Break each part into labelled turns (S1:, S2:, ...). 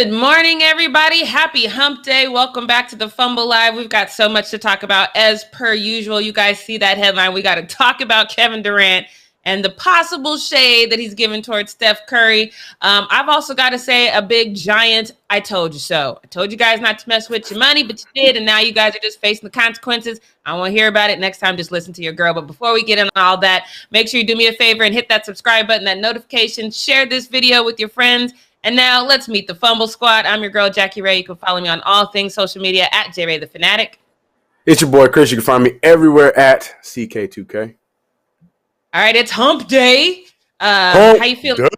S1: Good morning, everybody. Happy hump day. Welcome back to the Fumble Live. We've got so much to talk about as per usual. You guys see that headline. We got to talk about Kevin Durant and the possible shade that he's given towards Steph Curry. I've also got to say a big giant, I told you so. I told you guys not to mess with your money, but you did, and now you guys are just facing the consequences. I want to hear about it next time. Just listen to your girl. But before we get into all that, make sure you do me a favor and hit that subscribe button, that notification, share this video with your friends. And now let's meet the Fumble Squad. I'm your girl, Jackie Ray. You can follow me on all things social media at JRay the Fanatic.
S2: It's your boy, Chris. You can find me everywhere at CK2K.
S1: All right, it's hump day. How you feeling?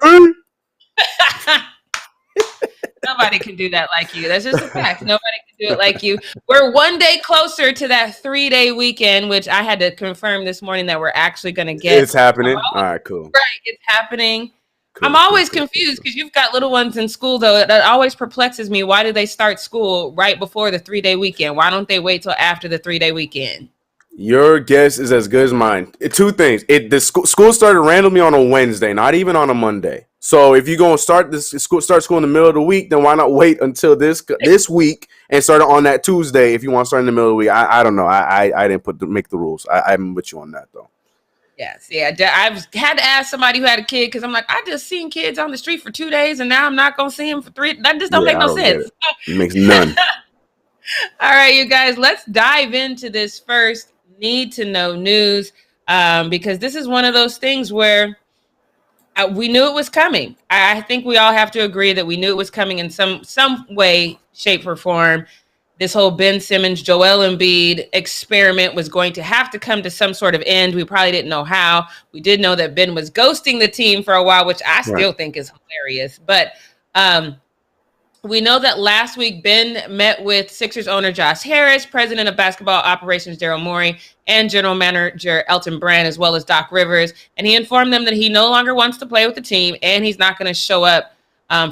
S1: Nobody can do that like you. That's just a fact. Nobody can do it like you. We're one day closer to that 3-day weekend, which I had to confirm this morning that we're actually going to get.
S2: It's happening. All right, cool.
S1: Right, it's happening.
S2: Cool,
S1: I'm always confused because you've got little ones in school, though. That always perplexes me. Why do they start school right before the 3-day weekend? Why don't they wait till after the 3-day weekend?
S2: Your guess is as good as mine. Two things. The school started randomly on a Wednesday, not even on a Monday. So if you're going to start school in the middle of the week, then why not wait until this week and start it on that Tuesday if you want to start in the middle of the week? I don't know. I didn't make the rules. I'm with you on that, though.
S1: Yes, yeah. I've had to ask somebody who had a kid because I'm like, I just seen kids on the street for 2 days and now I'm not going to see them for 3. That just don't make no sense.
S2: It makes none.
S1: All right, you guys, let's dive into this first need to know news because this is one of those things where we knew it was coming. I think we all have to agree that we knew it was coming in some way, shape, or form. This whole Ben Simmons, Joel Embiid experiment was going to have to come to some sort of end. We probably didn't know how. We did know that Ben was ghosting the team for a while, which I still think is hilarious. But we know that last week Ben met with Sixers owner Josh Harris, president of basketball operations Daryl Morey, and general manager Elton Brand, as well as Doc Rivers. And he informed them that he no longer wants to play with the team and he's not going to show up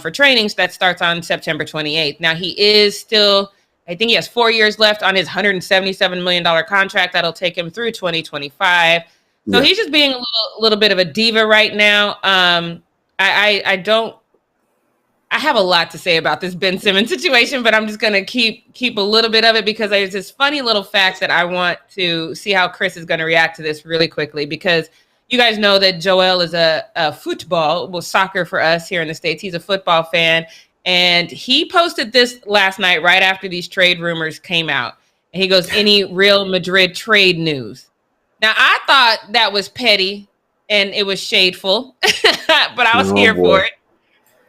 S1: for trainings that starts on September 28th. Now, he is still... I think he has 4 years left on his $177 million contract. That'll take him through 2025. So he's just being a little bit of a diva right now. I have a lot to say about this Ben Simmons situation, but I'm just going to keep a little bit of it because there's this funny little fact that I want to see how Chris is going to react to this really quickly, because you guys know that Joel is a soccer for us here in the States. He's a football fan. And he posted this last night right after these trade rumors came out. And he goes, any Real Madrid trade news? Now, I thought that was petty and it was shadeful, but I was here for it.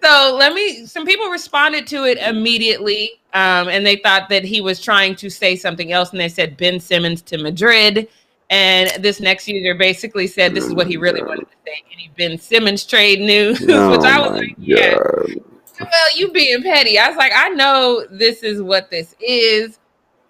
S1: So some people responded to it immediately. And they thought that he was trying to say something else. And they said Ben Simmons to Madrid. And this next user basically said this is what he really wanted to say. Any Ben Simmons trade news? Which I was like, yeah. Well, you being petty. I was like, I know this is what this is.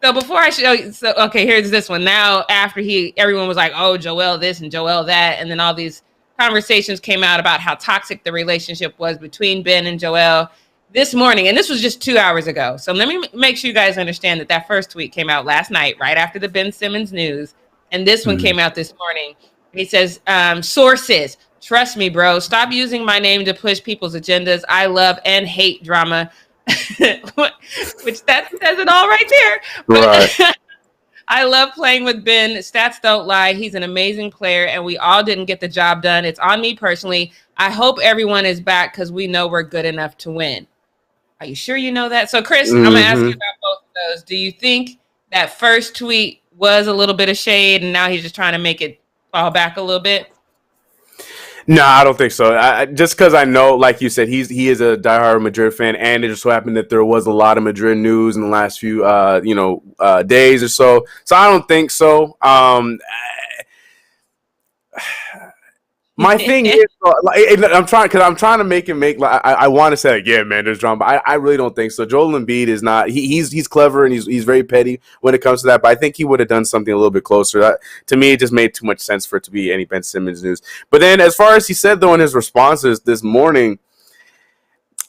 S1: So before I show you, okay, here's this one. Now, after everyone was like, oh, Joel this and Joel that. And then all these conversations came out about how toxic the relationship was between Ben and Joel this morning. And this was just 2 hours ago. So let me make sure you guys understand that first tweet came out last night, right after the Ben Simmons news. And this one came out this morning. He says, sources. Trust me, bro. Stop using my name to push people's agendas. I love and hate drama, which that says it all right there. Right. I love playing with Ben. Stats don't lie. He's an amazing player, and we all didn't get the job done. It's on me personally. I hope everyone is back because we know we're good enough to win. Are you sure you know that? So, Chris, I'm going to ask you about both of those. Do you think that first tweet was a little bit of shade, and now he's just trying to make it fall back a little bit?
S2: No, I don't think so. Just because I know, like you said, he is a diehard Madrid fan, and it just so happened that there was a lot of Madrid news in the last few days or so. So I don't think so. My thing is, I'm trying to make him I want to say like, yeah, man, there's drama, but I really don't think so. Joel Embiid is not. He's clever and he's very petty when it comes to that. But I think he would have done something a little bit closer. To me, it just made too much sense for it to be any Ben Simmons news. But then, as far as he said though in his responses this morning,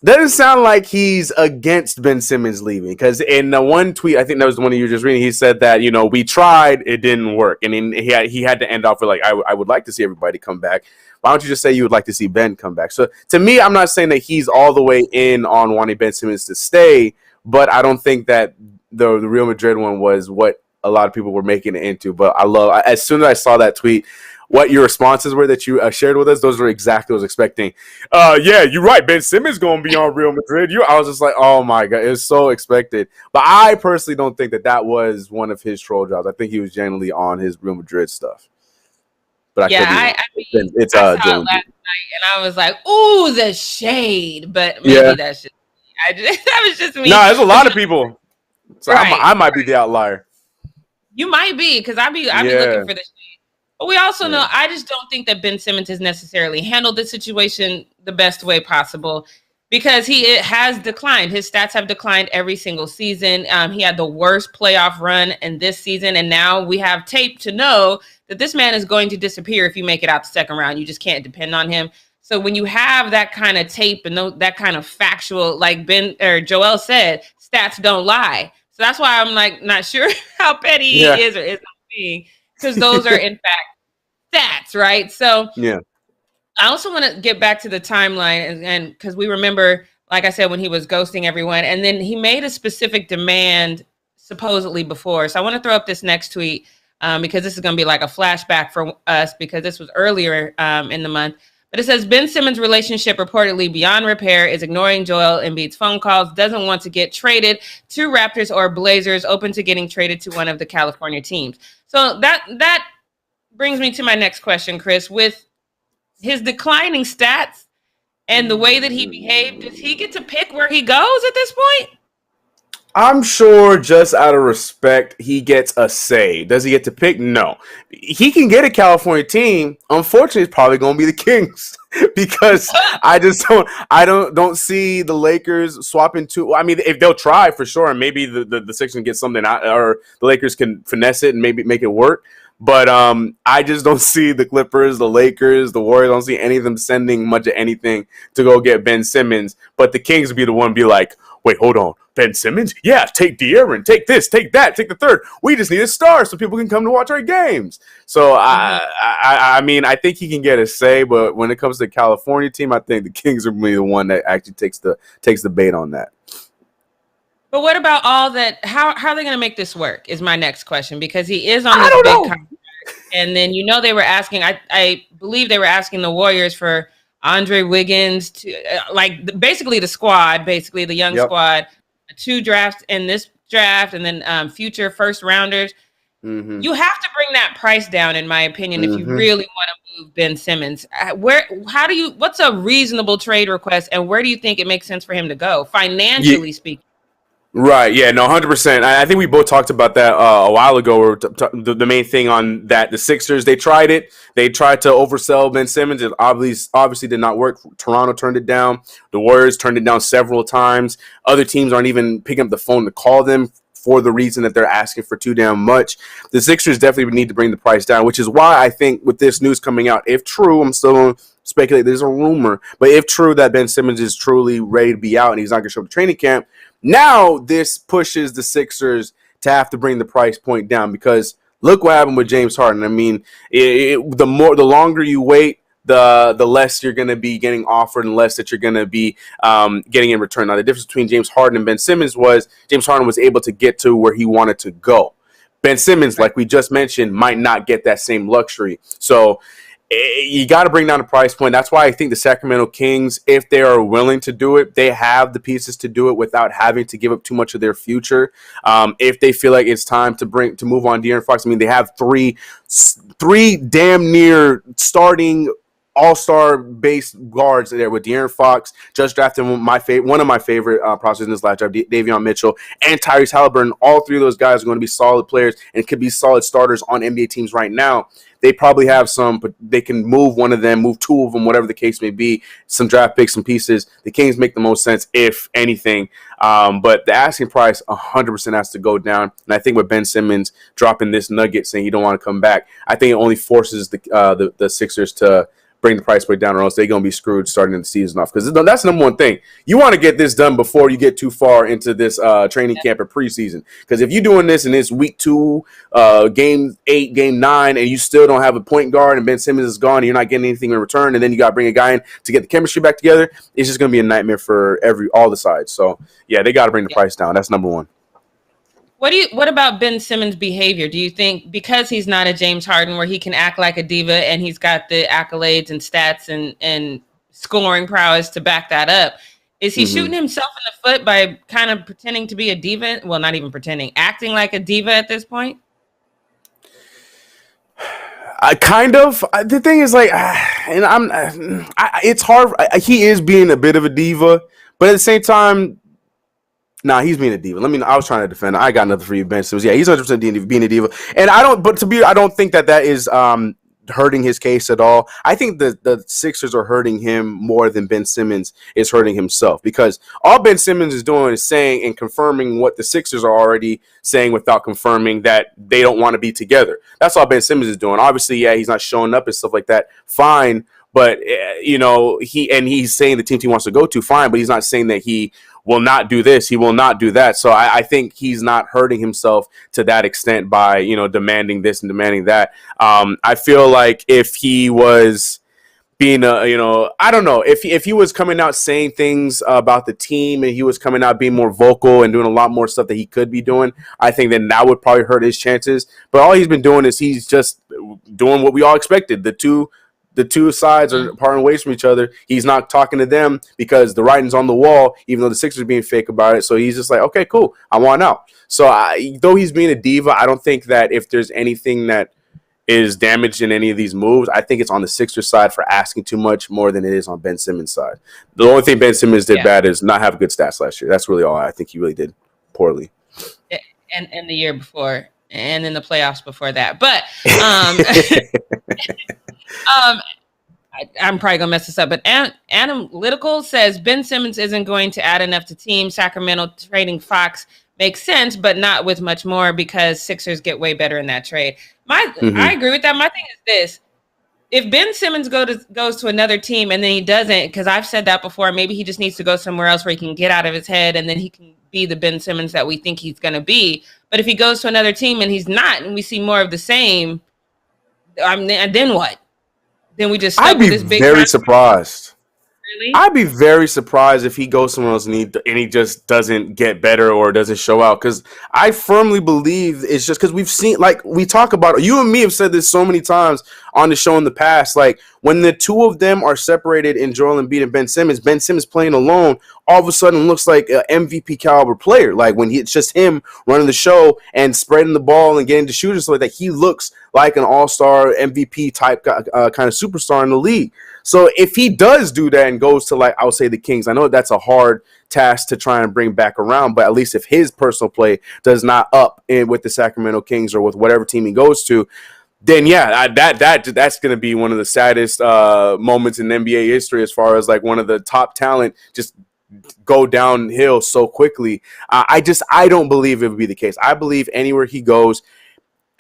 S2: Doesn't sound like he's against Ben Simmons leaving, because in the one tweet, I think that was the one you were just reading, he said that, we tried, it didn't work. And then he had to end off with, like, I would like to see everybody come back. Why don't you just say you would like to see Ben come back? So to me, I'm not saying that he's all the way in on wanting Ben Simmons to stay, but I don't think that the Real Madrid one was what a lot of people were making it into. But as soon as I saw that tweet, what your responses were that you shared with us, those were exactly what I was expecting. Yeah, you're right. Ben Simmons going to be on Real Madrid. I was just like, oh, my God. It was so expected. But I personally don't think that was one of his troll jobs. I think he was genuinely on his Real Madrid stuff. But
S1: I saw it last night, and I was like, ooh, the shade. But maybe that's just me. That was just me.
S2: No, there's a lot of people. So right. I might be the outlier.
S1: You might be, because I'd be looking for the shade. But we also know, I just don't think that Ben Simmons has necessarily handled the situation the best way possible, because he has declined. His stats have declined every single season. He had the worst playoff run in this season, and now we have tape to know that this man is going to disappear if you make it out the second round. You just can't depend on him. So when you have that kind of tape and that kind of factual, like Joel said, stats don't lie. So that's why I'm like not sure how petty he is or is not being, because those are in fact stats, right? So I also want to get back to the timeline, and because we remember, like I said, when he was ghosting everyone, and then he made a specific demand supposedly before. So I want to throw up this next tweet because this is going to be like a flashback for us, because this was earlier in the month. But it says, Ben Simmons' relationship reportedly beyond repair, is ignoring Joel Embiid's phone calls, doesn't want to get traded to Raptors or Blazers, open to getting traded to one of the California teams. So that brings me to my next question, Chris. With his declining stats and the way that he behaved, does he get to pick where he goes at this point?
S2: I'm sure just out of respect, he gets a say. Does he get to pick? No. He can get a California team. Unfortunately, it's probably going to be the Kings because I don't see the Lakers swapping to. I mean, if they'll try for sure, and maybe the Sixers can get something out, or the Lakers can finesse it and maybe make it work. But I just don't see the Clippers, the Lakers, the Warriors. I don't see any of them sending much of anything to go get Ben Simmons. But the Kings would be the one to be like, wait, hold on. Ben Simmons? Yeah, take De'Aaron, take this, take that, take the third. We just need a star so people can come to watch our games. So, I mean, I think he can get a say, but when it comes to the California team, I think the Kings are really the one that actually takes the bait on that.
S1: But what about all that? How are they going to make this work is my next question, because he is on this big contract. And then, they were asking, I believe they were asking the Warriors for Andre Wiggins to basically the squad, basically the young squad, 2 drafts in this draft, and then future first rounders. Mm-hmm. You have to bring that price down, in my opinion, if you really want to move Ben Simmons. What's a reasonable trade request, and where do you think it makes sense for him to go, financially speaking?
S2: Right. Yeah. No. 100%. I think we both talked about that a while ago. Where the main thing on that, the Sixers, they tried it. They tried to oversell Ben Simmons. It obviously did not work. Toronto turned it down. The Warriors turned it down several times. Other teams aren't even picking up the phone to call them for the reason that they're asking for too damn much. The Sixers definitely would need to bring the price down, which is why I think with this news coming out, if true, I'm still going to speculate. There's a rumor, but if true that Ben Simmons is truly ready to be out and he's not going to show up to training camp, now this pushes the Sixers to have to bring the price point down, because look what happened with James Harden. I mean, the longer you wait, the less you're going to be getting offered and less that you're going to be getting in return. Now, the difference between James Harden and Ben Simmons was James Harden was able to get to where he wanted to go. Ben Simmons, like we just mentioned, might not get that same luxury. So you got to bring down the price point. That's why I think the Sacramento Kings, if they are willing to do it, they have the pieces to do it without having to give up too much of their future. If they feel like it's time to move on De'Aaron Fox, I mean, they have three damn near starting all-star base guards there with De'Aaron Fox, just drafted one of my favorite prospects in this last draft, Davion Mitchell, and Tyrese Halliburton. All three of those guys are going to be solid players and could be solid starters on NBA teams right now. They probably have some, but they can move one of them, move 2 of them, whatever the case may be, some draft picks, some pieces. The Kings make the most sense, if anything. But the asking price 100% has to go down. And I think with Ben Simmons dropping this nugget saying he don't want to come back, I think it only forces the Sixers to bring the price point down, or else they're going to be screwed starting the season off. Because that's the number one thing. You want to get this done before you get too far into this training camp and preseason. Because if you're doing this and it's week 2, game 8, game 9, and you still don't have a point guard and Ben Simmons is gone and you're not getting anything in return, and then you got to bring a guy in to get the chemistry back together, it's just going to be a nightmare for all the sides. So, yeah, they got to bring the price down. That's number one.
S1: What about Ben Simmons' behavior? Do you think because he's not a James Harden where he can act like a diva and he's got the accolades and stats and scoring prowess to back that up, is he shooting himself in the foot by kind of pretending to be a diva? Well, not even pretending, acting like a diva at this point?
S2: The thing is, like, and it's hard. He is being a bit of a diva, but at the same time, nah, he's being a diva. I was trying to defend. I got nothing for you, Ben Simmons. Yeah, he's 100% being a diva, and I don't think that is hurting his case at all. I think the Sixers are hurting him more than Ben Simmons is hurting himself, because all Ben Simmons is doing is saying and confirming what the Sixers are already saying without confirming that they don't want to be together. That's all Ben Simmons is doing. Obviously, yeah, he's not showing up and stuff like that. Fine, but he's saying the team he wants to go to. Fine, but he's not saying that he will not do this, he will not do that. So I think he's not hurting himself to that extent by, demanding this and demanding that. I feel like if he was being I don't know, if he was coming out saying things about the team and he was coming out being more vocal and doing a lot more stuff that he could be doing, I think then that would probably hurt his chances. But all he's been doing is he's just doing what we all expected. The two sides are parting ways from each other. He's not talking to them because the writing's on the wall, even though the Sixers are being fake about it. So he's just like, okay, cool, I want out. So though he's being a diva, I don't think that if there's anything that is damaged in any of these moves, I think it's on the Sixers side for asking too much more than it is on Ben Simmons' side. The only thing Ben Simmons did bad is not have good stats last year. That's really all I think he really did poorly.
S1: And the year before, and in the playoffs before that. But I'm probably gonna mess this up, but Analytical says Ben Simmons isn't going to add enough to team. Sacramento trading Fox makes sense, but not with much more because Sixers get way better in that trade. I agree with that. My thing is this: if Ben Simmons goes to another team and then he doesn't, because I've said that before, maybe he just needs to go somewhere else where he can get out of his head and then he can be the Ben Simmons that we think he's going to be. But if he goes to another team and he's not, and we see more of the same, then what? Then we just
S2: I'd be very surprised.
S1: Really?
S2: I'd be very surprised if he goes somewhere else and he just doesn't get better or doesn't show out. Because I firmly believe it's just because we've seen, like we talk about, you and me have said this so many times on the show in the past. Like when the two of them are separated in Joel Embiid and Ben Simmons playing alone, all of a sudden looks like an MVP caliber player. Like when it's just him running the show and spreading the ball and getting to shoot and stuff like that, he looks like an all-star MVP type kind of superstar in the league. So if he does do that and goes to, like, I would say the Kings, I know that's a hard task to try and bring back around, but at least if his personal play does not up in with the Sacramento Kings or with whatever team he goes to, then yeah, that's going to be one of the saddest moments in NBA history as far as like one of the top talent just go downhill so quickly. I don't believe it would be the case. I believe anywhere he goes,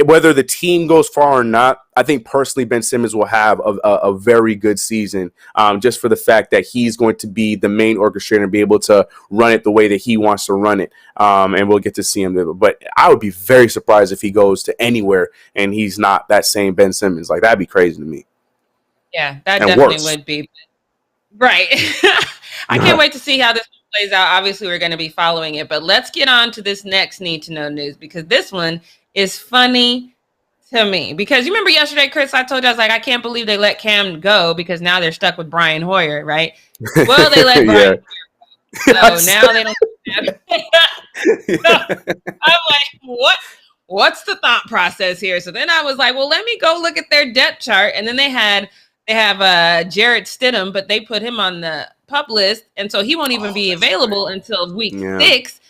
S2: whether the team goes far or not, I think personally Ben Simmons will have a very good season just for the fact that he's going to be the main orchestrator and be able to run it the way that he wants to run it. And we'll get to see him. But I would be very surprised if he goes to anywhere and he's not that same Ben Simmons. Like, that'd be crazy to me.
S1: Yeah, that definitely would be. Right. I can't wait to see how this plays out. Obviously, we're going to be following it. But let's get on to this next Need to Know news, because this one is funny to me. Because you remember yesterday, Chris, I told you, I was like, I can't believe they let Cam go because now they're stuck with Brian Hoyer, right? Well, they let Brian Hoyer go. So now they don't have so I'm like, what's the thought process here? So then I was like, well, let me go look at their depth chart. And then they have Jarrett Stidham, but they put him on the PUP list. And so he won't even be available until week 6.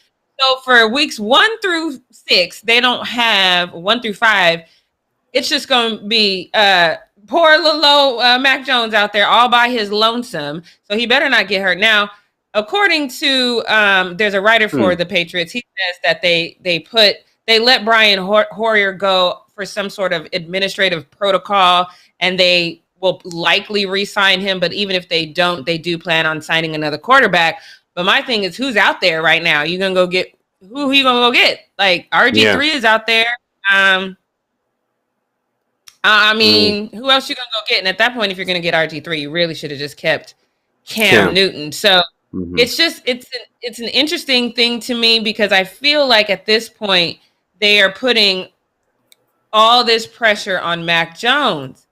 S1: So for weeks 1 through 6, they don't have 1 through 5. It's just going to be poor little Mac Jones out there all by his lonesome. So he better not get hurt. Now, according to there's a writer for the Patriots. He says that they let Brian Hoyer go for some sort of administrative protocol, and they will likely re-sign him. But even if they don't, they do plan on signing another quarterback. But my thing is, who's out there right now? You gonna go get who are you gonna go get? Like RG3 is out there. I mean, who else you gonna go get? And at that point, if you're gonna get RG3, you really should have just kept Cam Newton. So it's just it's an interesting thing to me because I feel like at this point they are putting all this pressure on Mac Jones,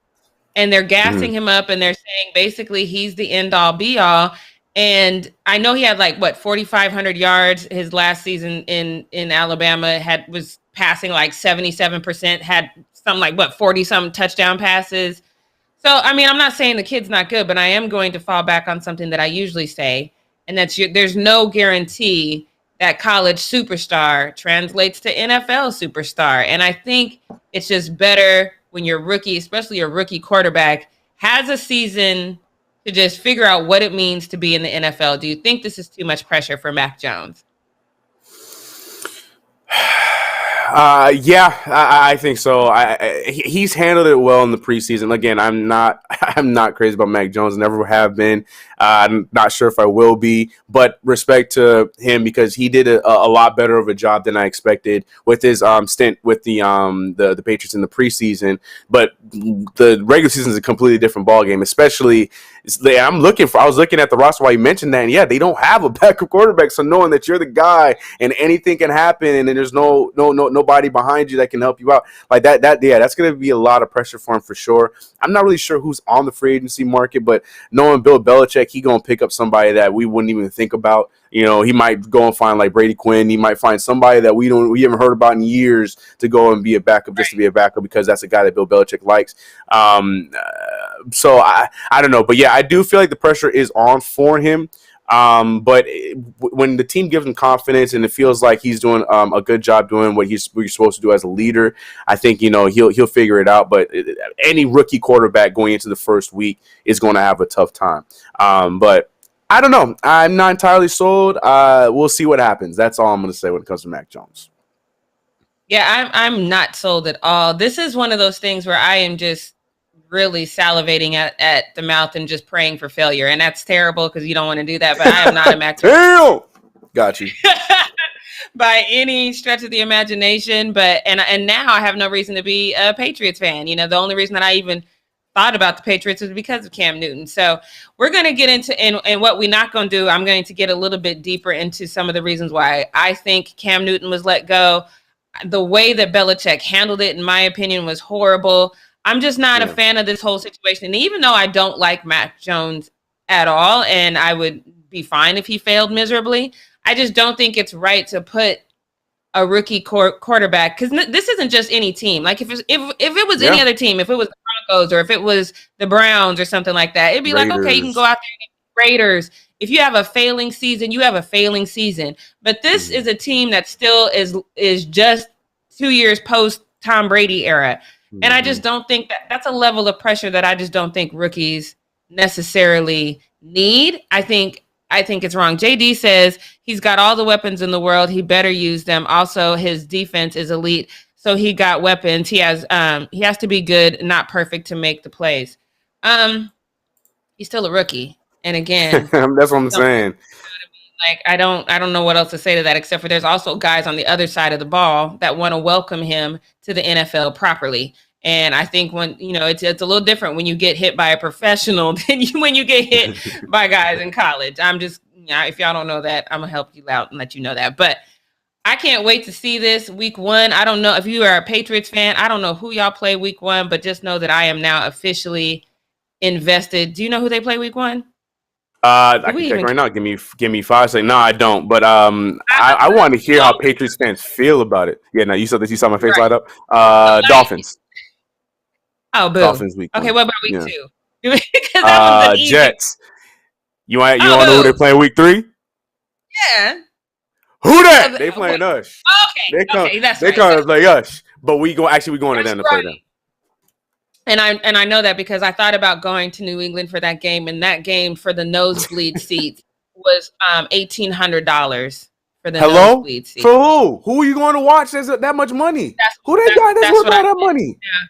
S1: and they're gassing him up, and they're saying basically he's the end all be all. And I know he had like 4,500 yards his last season in Alabama. Was passing like 77%. Had some 40 some touchdown passes. So I mean, I'm not saying the kid's not good, but I am going to fall back on something that I usually say, and that's there's no guarantee that college superstar translates to NFL superstar. And I think it's just better when your rookie, especially your rookie quarterback, has a season to just figure out what it means to be in the NFL. Do you think this is too much pressure for Mac Jones?
S2: Yeah, I think so. He's handled it well in the preseason. Again, I'm not crazy about Mac Jones. Never have been. I'm not sure if I will be. But respect to him because he did a lot better of a job than I expected with his stint with the Patriots in the preseason. But the regular season is a completely different ballgame. Especially, I was looking at the roster while you mentioned that, and yeah, they don't have a backup quarterback. So knowing that you're the guy and anything can happen, and then there's nobody behind you that can help you out like that. That's going to be a lot of pressure for him for sure. I'm not really sure who's on the free agency market, but knowing Bill Belichick, he going to pick up somebody that we wouldn't even think about. You know, he might go and find like Brady Quinn. He might find somebody that we haven't heard about in years to go and be a backup just to be a backup because that's a guy that Bill Belichick likes. So I don't know, but yeah, I do feel like the pressure is on for him. But when the team gives him confidence and it feels like he's doing a good job doing what you're supposed to do as a leader, I think he'll figure it out. But any rookie quarterback going into the first week is going to have a tough time. But I don't know. I'm not entirely sold. We'll see what happens. That's all I'm going to say when it comes to Mac Jones.
S1: Yeah, I'm not sold at all. This is one of those things where I am just really salivating at the mouth and just praying for failure. And that's terrible because you don't want to do that. But I am not a Mac
S2: Jones. Got you.
S1: By any stretch of the imagination. But and now I have no reason to be a Patriots fan. You know, the only reason that I even thought about the Patriots was because of Cam Newton. So we're going to get into, and what we're not going to do, I'm going to get a little bit deeper into some of the reasons why I think Cam Newton was let go. The way that Belichick handled it, in my opinion, was horrible. I'm just not a fan of this whole situation. And even though I don't like Mac Jones at all, and I would be fine if he failed miserably, I just don't think it's right to put a rookie quarterback, because this isn't just any team. Like if it was any other team, if it was the Broncos or if it was the Browns or something like that, it'd be Raiders. Like, okay, you can go out there and get the Raiders. If you have a failing season, you have a failing season. But this is a team that still is just 2 years post Tom Brady era. And I just don't think that's a level of pressure that I just don't think rookies necessarily need. I think it's wrong. JD says he's got all the weapons in the world. He better use them. Also, his defense is elite, so he got weapons. He has to be good, not perfect, to make the plays. He's still a rookie, and again,
S2: that's what I'm saying.
S1: Like I don't know what else to say to that, except for there's also guys on the other side of the ball that want to welcome him to the NFL properly. And I think when, it's a little different when you get hit by a professional than when you get hit by guys in college. I'm just, if y'all don't know that, I'm gonna help you out and let you know that. But I can't wait to see this week 1. I don't know if you are a Patriots fan. I don't know who y'all play week 1, but just know that I am now officially invested. Do you know who they play week 1?
S2: I can check right now. Give me 5 seconds. No, I don't. But I want to hear how Patriots fans feel about it. Yeah, no, you saw my face light up. Dolphins.
S1: Oh, boo.
S2: Dolphins week 1.
S1: Okay, what about week 2? Because that was
S2: Jets. You want to know who they're playing week 3?
S1: Yeah.
S2: Who that? They playing us.
S1: Okay,
S2: they come to play us. But we going to them to play them.
S1: And I know that because I thought about going to New England for that game, and that game for the nosebleed seats was $1,800 for the nosebleed seats.
S2: For who? Who are you going to watch? There's that much money. Who they got? That's worth all that money.
S1: Yeah.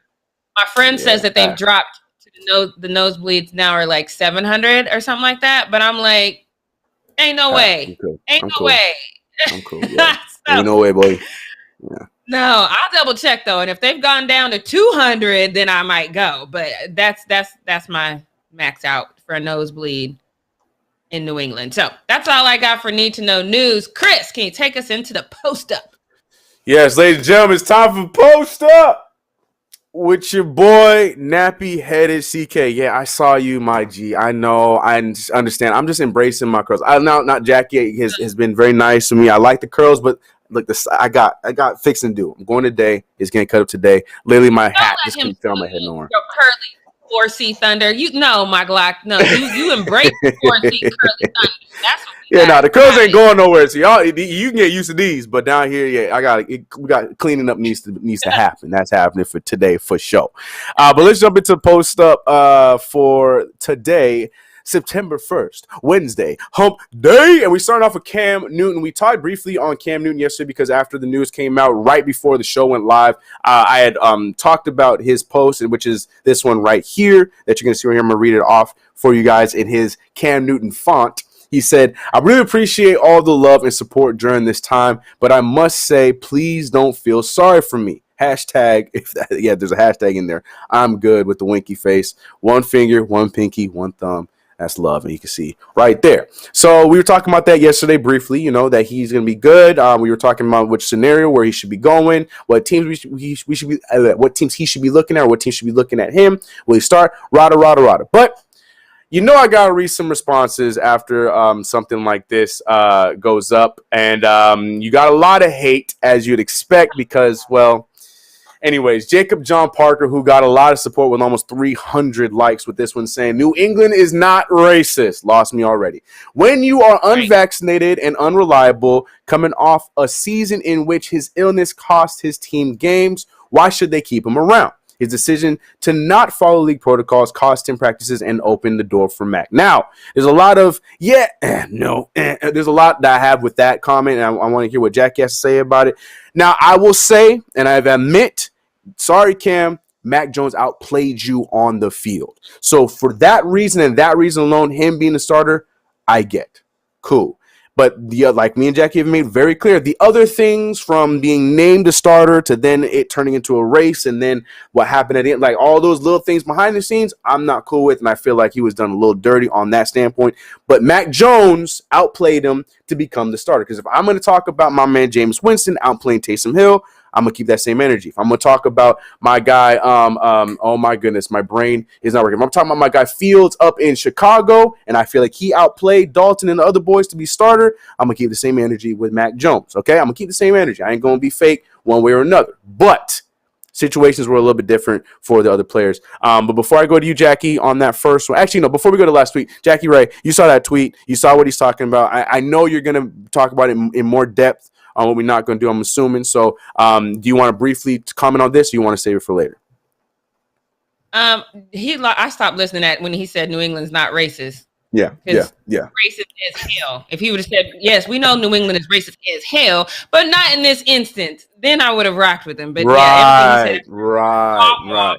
S1: My friend says that they've dropped to the nosebleeds now are like 700 or something like that. But I'm like, ain't no way. Ain't no way.
S2: I'm cool. Yeah. Ain't no way, boy. Yeah.
S1: No, I'll double check though, and if they've gone down to 200, then I might go. But that's my max out for a nosebleed in New England. So that's all I got for Need to Know News. Chris, can you take us into the post up?
S2: Yes, ladies and gentlemen, it's time for post up with your boy nappy headed CK. Yeah, I saw you, my G. I know, I understand. I'm just embracing my curls. Not Jackie has been very nice to me. I like the curls, but look, I got fixing to do. I'm going today. It's getting cut up today. Literally, my hat just couldn't fit on my head no more.
S1: Curly 4C Thunder. You know, my Glock. No, you embrace 4C Curly Thunder. That's what
S2: the curls ain't going nowhere. So y'all, you can get used to these, but down here, yeah, we got cleaning up needs to happen. That's happening for today for sure. But let's jump into post up for today. September 1st, Wednesday, hump day. And we started off with Cam Newton. We talked briefly on Cam Newton yesterday because after the news came out right before the show went live, I had talked about his post, which is this one right here that you're going to see right here. I'm going to read it off for you guys in his Cam Newton font. He said, I really appreciate all the love and support during this time, but I must say, please don't feel sorry for me. Hashtag, there's a hashtag in there. I'm good with the winky face. One finger, one pinky, one thumb. That's love, and you can see right there. So we were talking about that yesterday briefly, that he's going to be good. We were talking about which scenario where he should be going, what teams we should be, what teams he should be looking at, or what teams should be looking at him. Will he start? Rada. But I got to read some responses after something like this goes up, and you got a lot of hate as you'd expect because, well. Anyways, Jacob John Parker, who got a lot of support with almost 300 likes with this one, saying, New England is not racist. Lost me already. When you are unvaccinated and unreliable, coming off a season in which his illness cost his team games, why should they keep him around? His decision to not follow league protocols cost him practices and opened the door for Mac. Now, there's a lot of, there's a lot that I have with that comment, and I want to hear what Jackie has to say about it. Now, I will say, and I admit, sorry, Cam, Mac Jones outplayed you on the field. So for that reason and that reason alone, him being the starter, I get. Cool. But like me and Jackie have made very clear, the other things from being named a starter to then it turning into a race and then what happened at the end, like all those little things behind the scenes, I'm not cool with, and I feel like he was done a little dirty on that standpoint. But Mac Jones outplayed him to become the starter. Because if I'm going to talk about my man Jameis Winston outplaying Taysom Hill, I'm going to keep that same energy. If I'm going to talk about my guy, oh my goodness, my brain is not working. If I'm talking about my guy Fields up in Chicago, and I feel like he outplayed Dalton and the other boys to be starter, I'm going to keep the same energy with Mac Jones, okay? I'm going to keep the same energy. I ain't going to be fake one way or another. But situations were a little bit different for the other players. But before I go to you, Jackie, on that first one, actually, no, before we go to last tweet, Jackie Ray, you saw that tweet. You saw what he's talking about. I know you're going to talk about it in more depth on what we're not going to do, I'm assuming. So do you want to briefly comment on this, or you want to save it for later?
S1: I stopped listening at when he said New England's not racist.
S2: Yeah.
S1: Racist as hell. If he would have said, yes, we know New England is racist as hell, but not in this instance, then I would have rocked with him. But everything he said,
S2: right.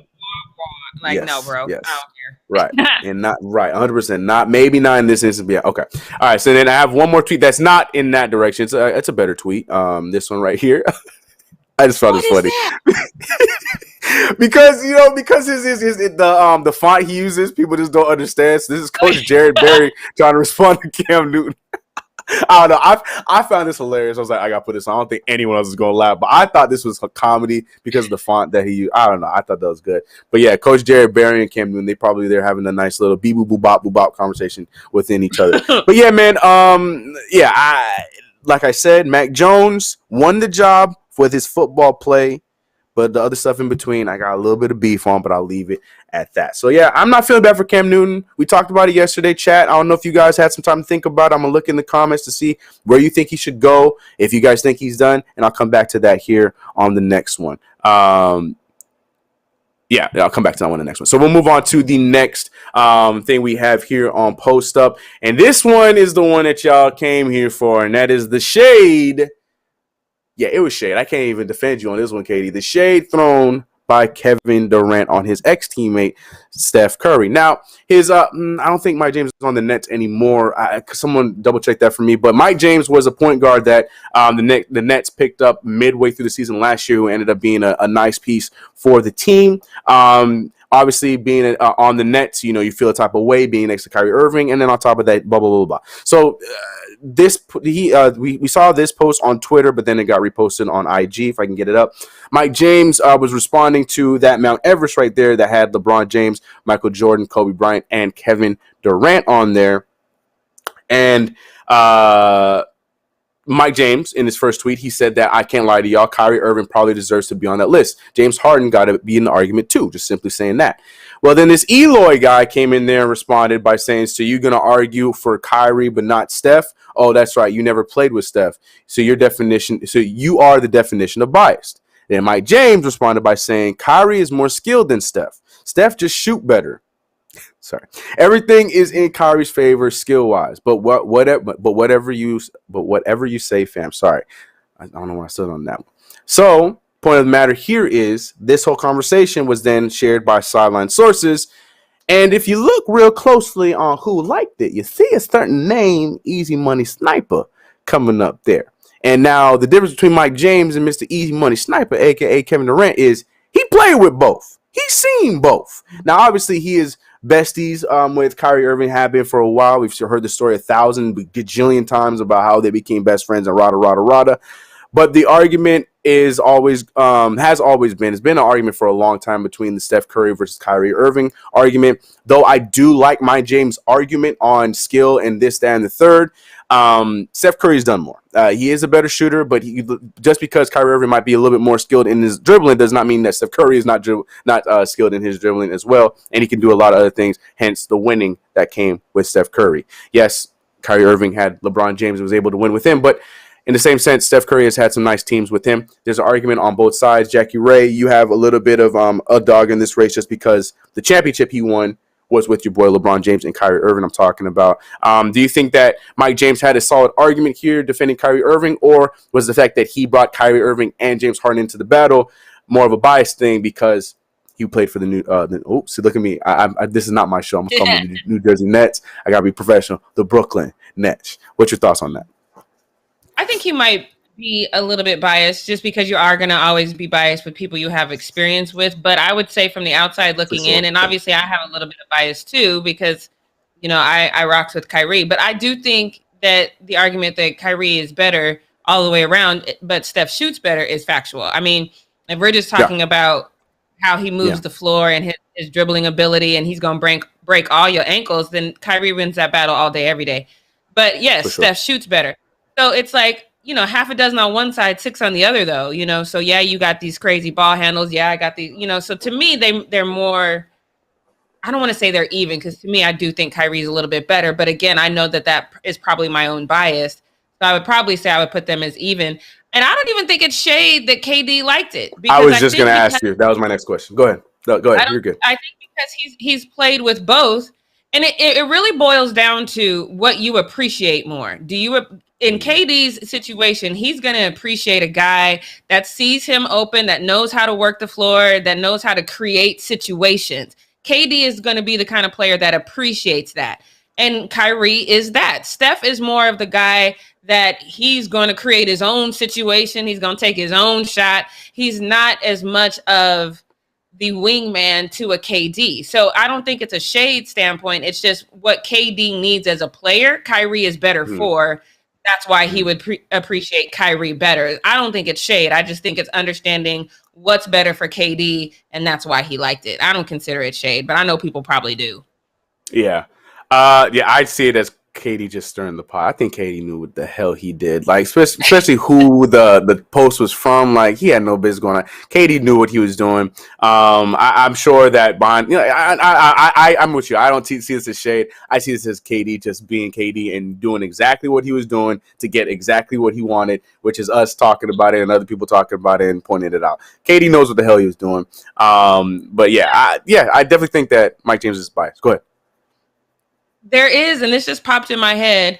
S1: Like, yes, no, bro.
S2: Yes.
S1: I don't care.
S2: Right. And not right. 100%. Not maybe not in this instance. But yeah. Okay. All right. So then I have one more tweet that's not in that direction. It's a better tweet. This one right here. I just found this funny. because the font he uses, people just don't understand. So this is Coach Jared Berry trying to respond to Cam Newton. I don't know. I found this hilarious. I was like, I gotta put this on. I don't think anyone else is gonna laugh, but I thought this was a comedy because of the font that he used. I don't know. I thought that was good. But yeah, Coach Jared Berry and Cam Newton, they're having a nice little bee boo boo bop conversation within each other. But yeah, man. Like I said, Mac Jones won the job with his football play. But the other stuff in between, I got a little bit of beef on, but I'll leave it at that. So, yeah, I'm not feeling bad for Cam Newton. We talked about it yesterday, chat. I don't know if you guys had some time to think about it. I'm going to look in the comments to see where you think he should go, if you guys think he's done, and I'll come back to that here on the next one. I'll come back to that one on the next one. So we'll move on to the next thing we have here on Post Up. And this one is the one that y'all came here for, and that is the shade. Yeah, it was shade. I can't even defend you on this one, Katie. The shade thrown by Kevin Durant on his ex-teammate Steph Curry. Now, I don't think Mike James is on the Nets anymore. Someone double check that for me. But Mike James was a point guard that the Nets picked up midway through the season last year, who ended up being a nice piece for the team. Obviously, being on the Nets, you feel a type of way being next to Kyrie Irving, and then on top of that, blah blah blah blah. So we saw this post on Twitter, but then it got reposted on IG. If I can get it up, Mike James was responding to that Mount Everest right there that had LeBron James, Michael Jordan, Kobe Bryant, and Kevin Durant on there, and Mike James, in his first tweet, he said that I can't lie to y'all, Kyrie Irving probably deserves to be on that list. James Harden got to be in the argument too, just simply saying that. Well, then this Eloy guy came in there and responded by saying, so you're going to argue for Kyrie but not Steph? Oh, that's right. You never played with Steph. So you are the definition of biased. Then Mike James responded by saying, Kyrie is more skilled than Steph. Steph just shoot better. Sorry. Everything is in Kyrie's favor skill-wise, but whatever you say, fam. Sorry. I don't know why I stood on that one. So, point of the matter here is this whole conversation was then shared by sideline sources, and if you look real closely on who liked it, you see a certain name, Easy Money Sniper, coming up there. And now the difference between Mike James and Mr. Easy Money Sniper, aka Kevin Durant, is he played with both. He's seen both. Now, obviously, he is besties with Kyrie Irving, have been for a while. We've heard the story 1,000 gajillion times about how they became best friends and rada. But the argument has always been it's been an argument for a long time between the Steph Curry versus Kyrie Irving argument. Though I do like Mike James' argument on skill and this, that, and the third. Steph Curry's done more. He is a better shooter, but just because Kyrie Irving might be a little bit more skilled in his dribbling does not mean that Steph Curry is not skilled in his dribbling as well, and he can do a lot of other things, hence the winning that came with Steph Curry. Yes, Kyrie Irving had LeBron James and was able to win with him, but in the same sense, Steph Curry has had some nice teams with him. There's an argument on both sides. Jackie Ray, you have a little bit of a dog in this race just because the championship he won was with your boy LeBron James and Kyrie Irving I'm talking about. Do you think that Mike James had a solid argument here defending Kyrie Irving, or was the fact that he brought Kyrie Irving and James Harden into the battle more of a biased thing because he played for the new see, look at me. This is not my show. I'm calling the New Jersey Nets. I got to be professional. The Brooklyn Nets. What's your thoughts on that?
S1: I think he might be a little bit biased just because you are going to always be biased with people you have experience with. But I would say from the outside looking in, and obviously I have a little bit of bias too because, I rocks with Kyrie. But I do think that the argument that Kyrie is better all the way around, but Steph shoots better is factual. I mean, if we're just talking about how he moves the floor and his dribbling ability and he's going to break all your ankles, then Kyrie wins that battle all day, every day. But yes, Steph shoots better. So it's like, half a dozen on one side, 6 on the other, though, So, yeah, you got these crazy ball handles. Yeah, I got these, So to me, they're more, I don't want to say they're even because to me, I do think Kyrie's a little bit better. But again, I know that is probably my own bias. So I would probably say I would put them as even. And I don't even think it's shade that KD liked it.
S2: I was just going to ask you. That was my next question. Go ahead. Go ahead. You're good.
S1: I think because he's played with both. And it really boils down to what you appreciate more. In KD's situation, he's going to appreciate a guy that sees him open, that knows how to work the floor, that knows how to create situations. KD is going to be the kind of player that appreciates that. And Kyrie is that. Steph is more of the guy that he's going to create his own situation. He's going to take his own shot. He's not as much of the wingman to a KD. So I don't think it's a shade standpoint. It's just what KD needs as a player. Kyrie is better for. That's why he would appreciate Kyrie better. I don't think it's shade. I just think it's understanding what's better for KD, and that's why he liked it. I don't consider it shade, but I know people probably do.
S2: Yeah. I'd see it as KD just stirring the pot. I think KD knew what the hell he did. Like, especially who the post was from. Like, he had no business going on. KD knew what he was doing. I'm sure that behind, I'm with you. I don't see this as shade. I see this as KD just being KD and doing exactly what he was doing to get exactly what he wanted, which is us talking about it and other people talking about it and pointing it out. KD knows what the hell he was doing. But I definitely think that Mike James is biased. Go ahead.
S1: There is, and this just popped in my head,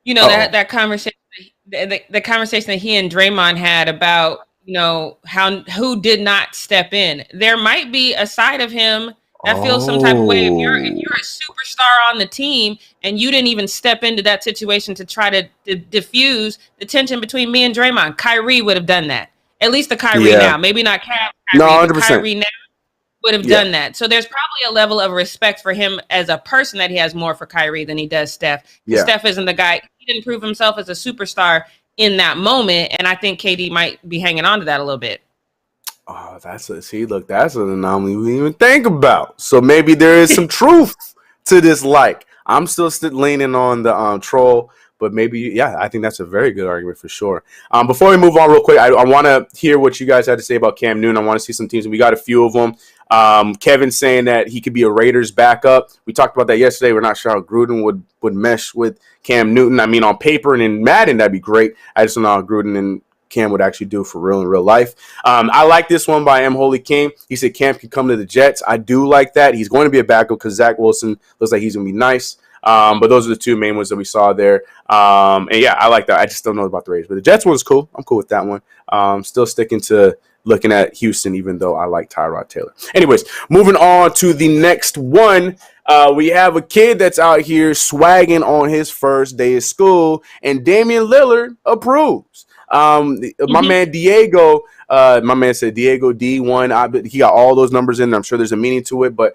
S1: that conversation, the conversation that he and Draymond had about, who did not step in. There might be a side of him that feels some type of way if you're a superstar on the team and you didn't even step into that situation to try to diffuse the tension between me and Draymond. Kyrie would have done that. At least the Kyrie now, maybe not Kyrie,
S2: no, 100%.
S1: But Kyrie now would have done that. So there's probably a level of respect for him as a person that he has more for Kyrie than he does Steph. Steph isn't the guy. He didn't prove himself as a superstar in that moment, and I think KD might be hanging on to that a little bit.
S2: Oh, that's an anomaly we didn't even think about. So maybe there is some truth to this. I'm still leaning on the troll, but maybe, I think that's a very good argument for sure. Before we move on real quick, I want to hear what you guys had to say about Cam Newton. I want to see some teams, and we got a few of them. Kevin saying that he could be a Raiders backup. We talked about that yesterday. We're not sure how Gruden would mesh with Cam Newton. I mean, on paper and in Madden, that'd be great. I just don't know how Gruden and Cam would actually do for real in real life. I like this one by M. Holy King. He said Cam can come to the Jets. I do like that. He's going to be a backup because Zach Wilson looks like he's going to be nice. But those are the two main ones that we saw there. And I like that. I just don't know about the Raiders. But the Jets one's cool. I'm cool with that one. Still sticking to looking at Houston, even though I like Tyrod Taylor. Anyways, moving on to the next one. We have a kid that's out here swagging on his first day of school, and Damian Lillard approves. My man Diego, my man said Diego D1. He got all those numbers in there. I'm sure there's a meaning to it, but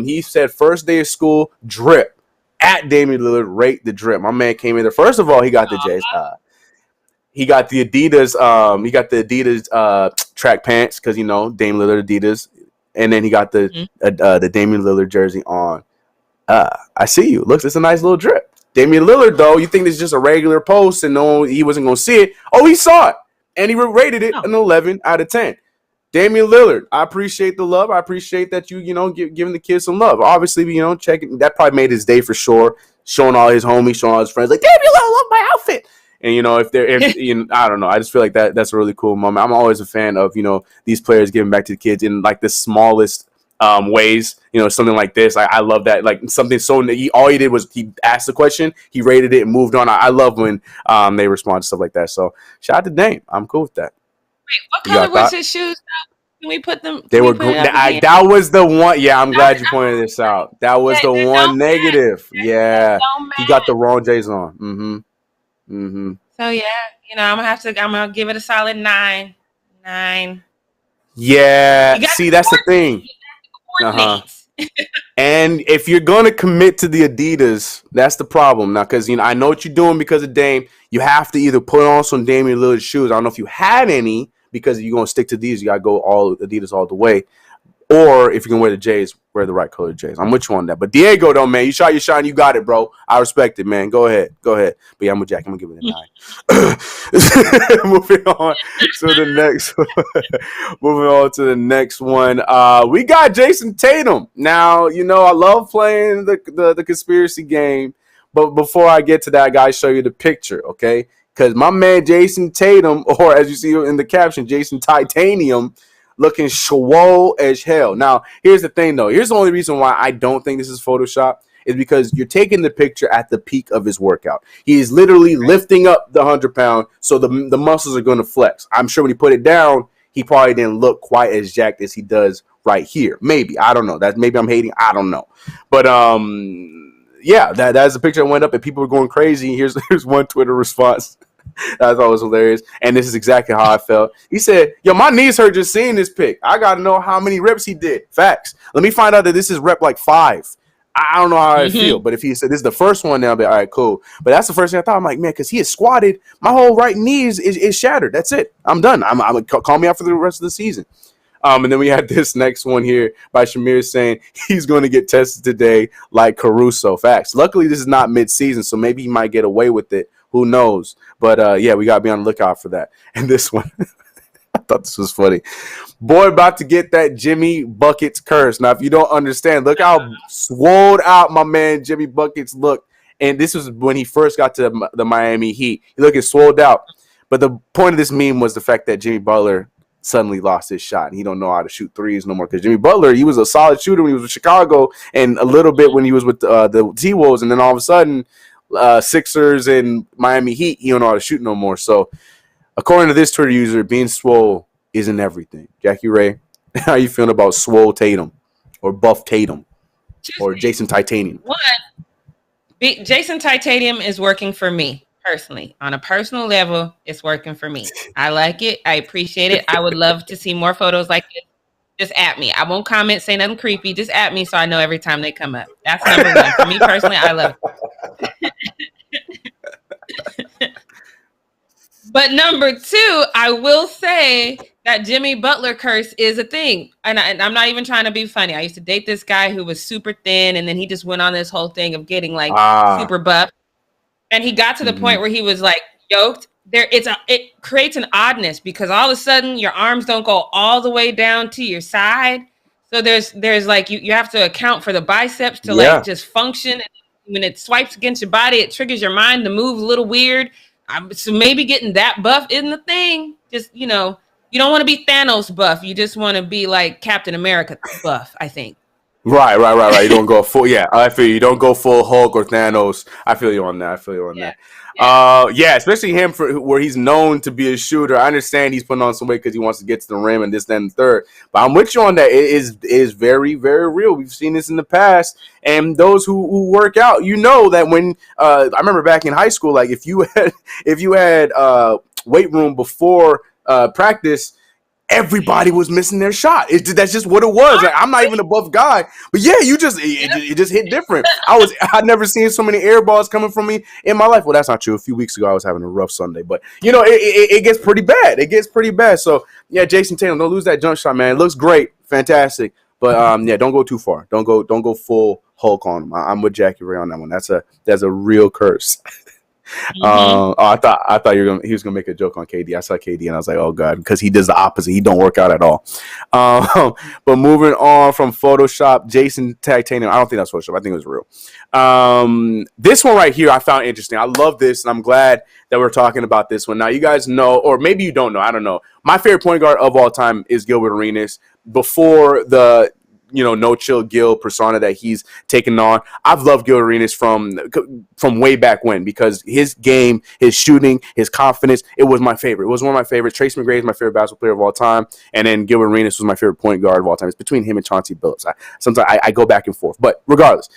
S2: he said first day of school drip at Damian Lillard. Rate the drip. My man came in there. First of all, he got the J's. He got the Adidas. He got the Adidas track pants because Damian Lillard Adidas, and then he got the Damian Lillard jersey on. I see you. Looks, it's a nice little drip. Damian Lillard, though, you think it's just a regular post and he wasn't going to see it. Oh, he saw it, and he rated it an 11 out of 10. Damian Lillard, I appreciate the love. I appreciate that you giving the kids some love. Obviously, checking that probably made his day for sure. Showing all his homies, showing all his friends, like Damian Lillard, love my outfit. And if I don't know, I just feel like that's a really cool moment. I'm always a fan of these players giving back to the kids in like the smallest ways. Something like this. I love that. Like something so all he did was he asked the question, he rated it, and moved on. I love when they respond to stuff like that. So shout out to Dame. I'm cool with that.
S1: Wait, what color was his shoes? Can we put them?
S2: They were that was the one. Yeah, I'm glad you pointed this out. That was the one negative. Yeah, he got the wrong J's on. So
S1: I'm gonna give it a solid 9.
S2: Yeah, see, that's the thing. And if you're gonna commit to the Adidas, that's the problem now. Because I know what you're doing because of Dame. You have to either put on some Damian Lillard shoes. I don't know if you had any because if you're gonna stick to these, you gotta go all Adidas all the way. Or if you can wear the J's, wear the right color J's. I'm with you on that. But Diego, though, man, you shot your shot and you got it, bro. I respect it, man. Go ahead. But yeah, I'm with Jack. I'm going to give it a 9. Moving on to the next one. We got Jayson Tatum. Now, I love playing the conspiracy game. But before I get to that, I got to show you the picture, okay? Because my man Jayson Tatum, or as you see in the caption, Jayson Titanium, looking swole as hell. Now, here's the thing, though. Here's the only reason why I don't think this is Photoshop is because you're taking the picture at the peak of his workout. He is literally lifting up the 100-pound, so the muscles are going to flex. I'm sure when he put it down, he probably didn't look quite as jacked as he does right here. Maybe. I don't know. Maybe I'm hating. I don't know. But, yeah, that's the picture that went up, and people were going crazy. Here's one Twitter response. That thought was hilarious, and this is exactly how I felt. He said, "Yo, my knees hurt just seeing this pic. I gotta know how many reps he did. Facts. Let me find out that this is rep like 5. I don't know how I feel, but if he said this is the first one, then I'll be all right, cool. But that's the first thing I thought. I'm like, man, because he is squatted, my whole right knee is shattered. That's it. I'm done. I'm call me out for the rest of the season. And then we had this next one here by Shamir saying he's going to get tested today like Caruso. Facts. Luckily, this is not mid-season, so maybe he might get away with it. Who knows? But, yeah, we got to be on the lookout for that. And this one, I thought this was funny. Boy, about to get that Jimmy Buckets curse. Now, if you don't understand, look how swolled out my man Jimmy Buckets looked. And this was when he first got to the Miami Heat. He looked swolled out. But the point of this meme was the fact that Jimmy Butler suddenly lost his shot. And he don't know how to shoot threes no more. Because Jimmy Butler, he was a solid shooter when he was with Chicago and a little bit when he was with the T-Wolves. And then all of a sudden, Sixers and Miami Heat, he don't know how to shoot no more. So, according to this Twitter user, being swole isn't everything. Jackie Ray, how you feeling about Swole Tatum or Buff Tatum or Jayson Titanium?
S1: One, Jayson Tatum is working for me personally. On a personal level, it's working for me. I like it. I appreciate it. I would love to see more photos like this. Just at me. I won't comment, say nothing creepy. Just at me so I know every time they come up. That's number one. For me personally, I love it. But number two, I will say that Jimmy Butler curse is a thing. And I'm not even trying to be funny. I used to date this guy who was super thin, and then he just went on this whole thing of getting like super buff. And he got to the point where he was like yoked. It creates an oddness because all of a sudden your arms don't go all the way down to your side. So there's like you have to account for the biceps to like just function. And when it swipes against your body, it triggers your mind to move a little weird. So maybe getting that buff isn't the thing. Just, you don't want to be Thanos buff. You just want to be like Captain America buff, I think.
S2: Right. You don't go full. Yeah, I feel you. Don't go full Hulk or Thanos. I feel you on that. Yeah, especially him where he's known to be a shooter. I understand he's putting on some weight because he wants to get to the rim and this, then, and third. But I'm with you on that. It is very, very real. We've seen this in the past. And those who work out, that when I remember back in high school, like if you had weight room before practice, everybody was missing their shot. That's just what it was. Like, I'm not even a buff guy, but yeah, it just hit different. I'd never seen so many air balls coming from me in my life. Well, that's not true. A few weeks ago, I was having a rough Sunday, but it gets pretty bad. It gets pretty bad. So yeah, Jayson Tatum, don't lose that jump shot, man. It looks great, fantastic, but don't go too far. Don't go full Hulk on him. I'm with Jackie Ray on that one. That's a real curse. I thought he was gonna make a joke on KD. I saw KD and I was like, oh god, because he does the opposite. He don't work out at all. But moving on from Photoshop, Jayson Tatum. I don't think that's Photoshop. I think it was real. This one right here I found interesting. I love this, and I'm glad that we're talking about this one. Now you guys know, or maybe you don't know. I don't know. My favorite point guard of all time is Gilbert Arenas. Before the no chill Gil persona that he's taken on. I've loved Gilbert Arenas from way back when because his game, his shooting, his confidence, it was my favorite. It was one of my favorites. Tracy McGrady is my favorite basketball player of all time, and then Gilbert Arenas was my favorite point guard of all time. It's between him and Chauncey Billups. Sometimes I go back and forth, but regardless,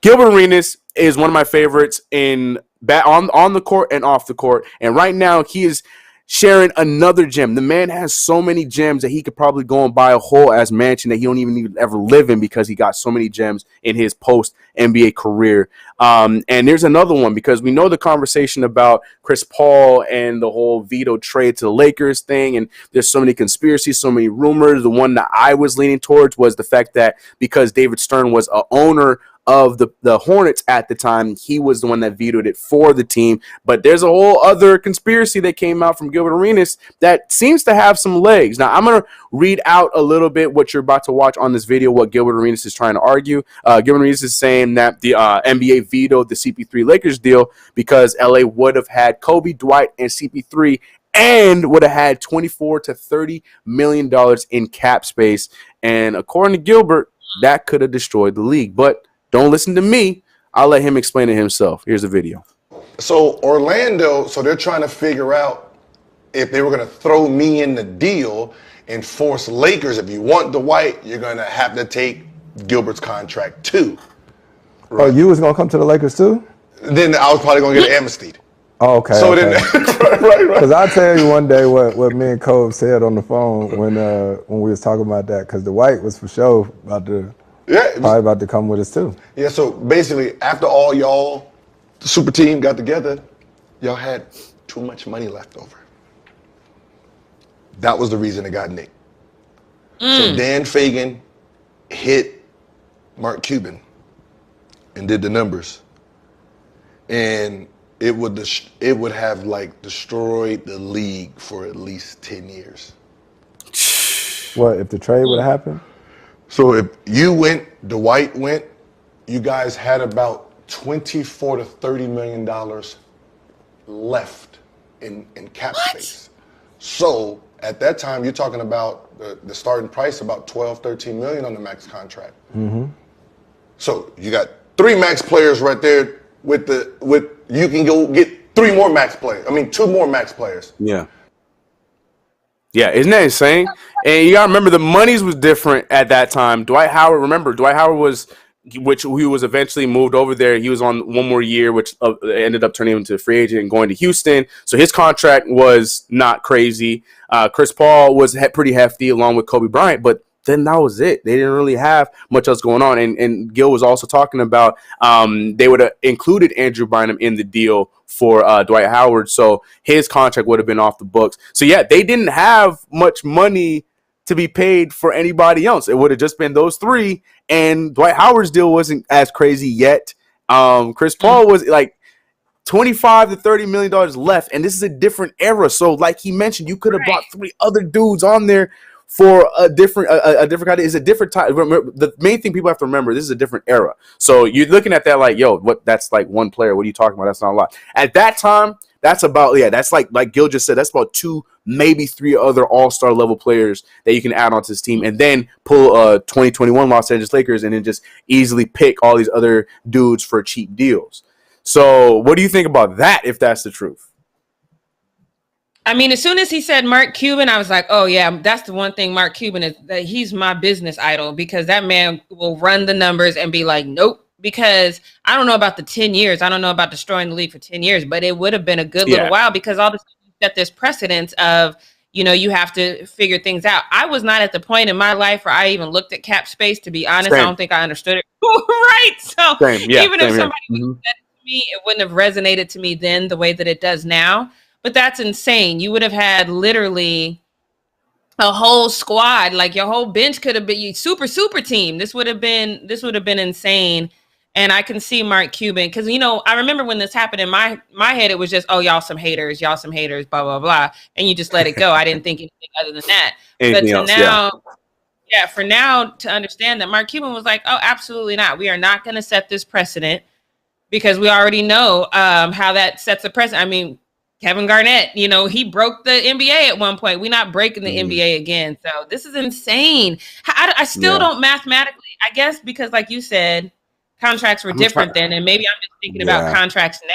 S2: Gilbert Arenas is one of my favorites on the court and off the court, and right now he is sharing another gem. The man has so many gems that he could probably go and buy a whole ass mansion that he don't even need to ever live in because he got so many gems in his post NBA career. And there's another one because we know the conversation about Chris Paul and the whole veto trade to the Lakers thing. And there's so many conspiracies, so many rumors. The one that I was leaning towards was the fact that because David Stern was a owner of the Hornets at the time, he was the one that vetoed it for the team. But there's a whole other conspiracy that came out from Gilbert Arenas that seems to have some legs. Now, I'm going to read out a little bit what you're about to watch on this video, what Gilbert Arenas is trying to argue. Gilbert Arenas is saying that the NBA vetoed the CP3 Lakers deal because LA would have had Kobe, Dwight, and CP3 and would have had $24 to $30 million in cap space. And according to Gilbert, that could have destroyed the league. But don't listen to me. I'll let him explain it himself. Here's a video.
S3: So Orlando, they're trying to figure out if they were going to throw me in the deal and force Lakers. If you want Dwight, you're going to have to take Gilbert's contract too.
S4: Right? Oh, you was going to come to the Lakers too?
S3: Then I was probably going to get amnestied.
S4: Oh, okay.
S3: So
S4: okay.
S3: Then, right.
S4: Because I'll tell you one day what me and Cove said on the phone when we was talking about that. Because Dwight was for sure probably about to come with us too.
S3: Yeah, so basically after all y'all, the super team got together, y'all had too much money left over. That was the reason it got nicked. So Dan Fagan hit Mark Cuban and did the numbers. And it would have like destroyed the league for at least 10 years.
S4: What, if the trade would have happened?
S3: So if you went, Dwight went, you guys had about $24 to $30 million left in cap space. So at that time, you're talking about the starting price about 12, 13 million on the max contract. Mm-hmm. So you got 3 max players right there with you can go get 2 more max players. Yeah.
S2: Yeah, isn't that insane? And you gotta remember the monies was different at that time. Dwight Howard, remember, Dwight Howard was, which he was eventually moved over there. He was on one more year, which ended up turning him into a free agent and going to Houston. So his contract was not crazy. Chris Paul was pretty hefty along with Kobe Bryant, but then that was it. They didn't really have much else going on. And Gil was also talking about they would have included Andrew Bynum in the deal for Dwight Howard. So his contract would have been off the books. So, yeah, they didn't have much money to be paid for anybody else. It would have just been those three. And Dwight Howard's deal wasn't as crazy yet. Chris Paul was like $25 to $30 million left. And this is a different era. So like he mentioned, you could have brought three other dudes on there for a different kind. It's a different time. Remember, the main thing people have to remember, this is a different era. So you're looking at that like, yo, what? That's like one player. What are you talking about? That's not a lot. At that time, that's about, that's like Gil just said, that's about two, maybe three other all-star level players that you can add onto this team, and then pull 2021 Los Angeles Lakers and then just easily pick all these other dudes for cheap deals. So what do you think about that, if that's the truth?
S1: I mean, as soon as he said Mark Cuban, I was like, oh, yeah, that's the one thing. Mark Cuban is that he's my business idol, because that man will run the numbers and be like, nope. Because I don't know about the 10 years. I don't know about destroying the league for 10 years, but it would have been a good little while, because all of a sudden you set this precedence of, you have to figure things out. I was not at the point in my life where I even looked at cap space, to be honest. Same. I don't think I understood it. Right. So even if somebody said it to me, it wouldn't have resonated to me then the way that it does now. But that's insane. You would have had literally a whole squad, like your whole bench could have been you super team. This would have been insane. And I can see Mark Cuban, because I remember when this happened in my head, it was just, oh, y'all some haters, blah blah blah, and you just let it go. I didn't think anything other than that. For now to understand that Mark Cuban was like, oh, absolutely not. We are not going to set this precedent, because we already know how that sets a precedent. I mean, Kevin Garnett, he broke the NBA at one point. We're not breaking the NBA again. So this is insane. I still don't mathematically, I guess, because like you said, contracts were different then. And maybe I'm just thinking about contracts now.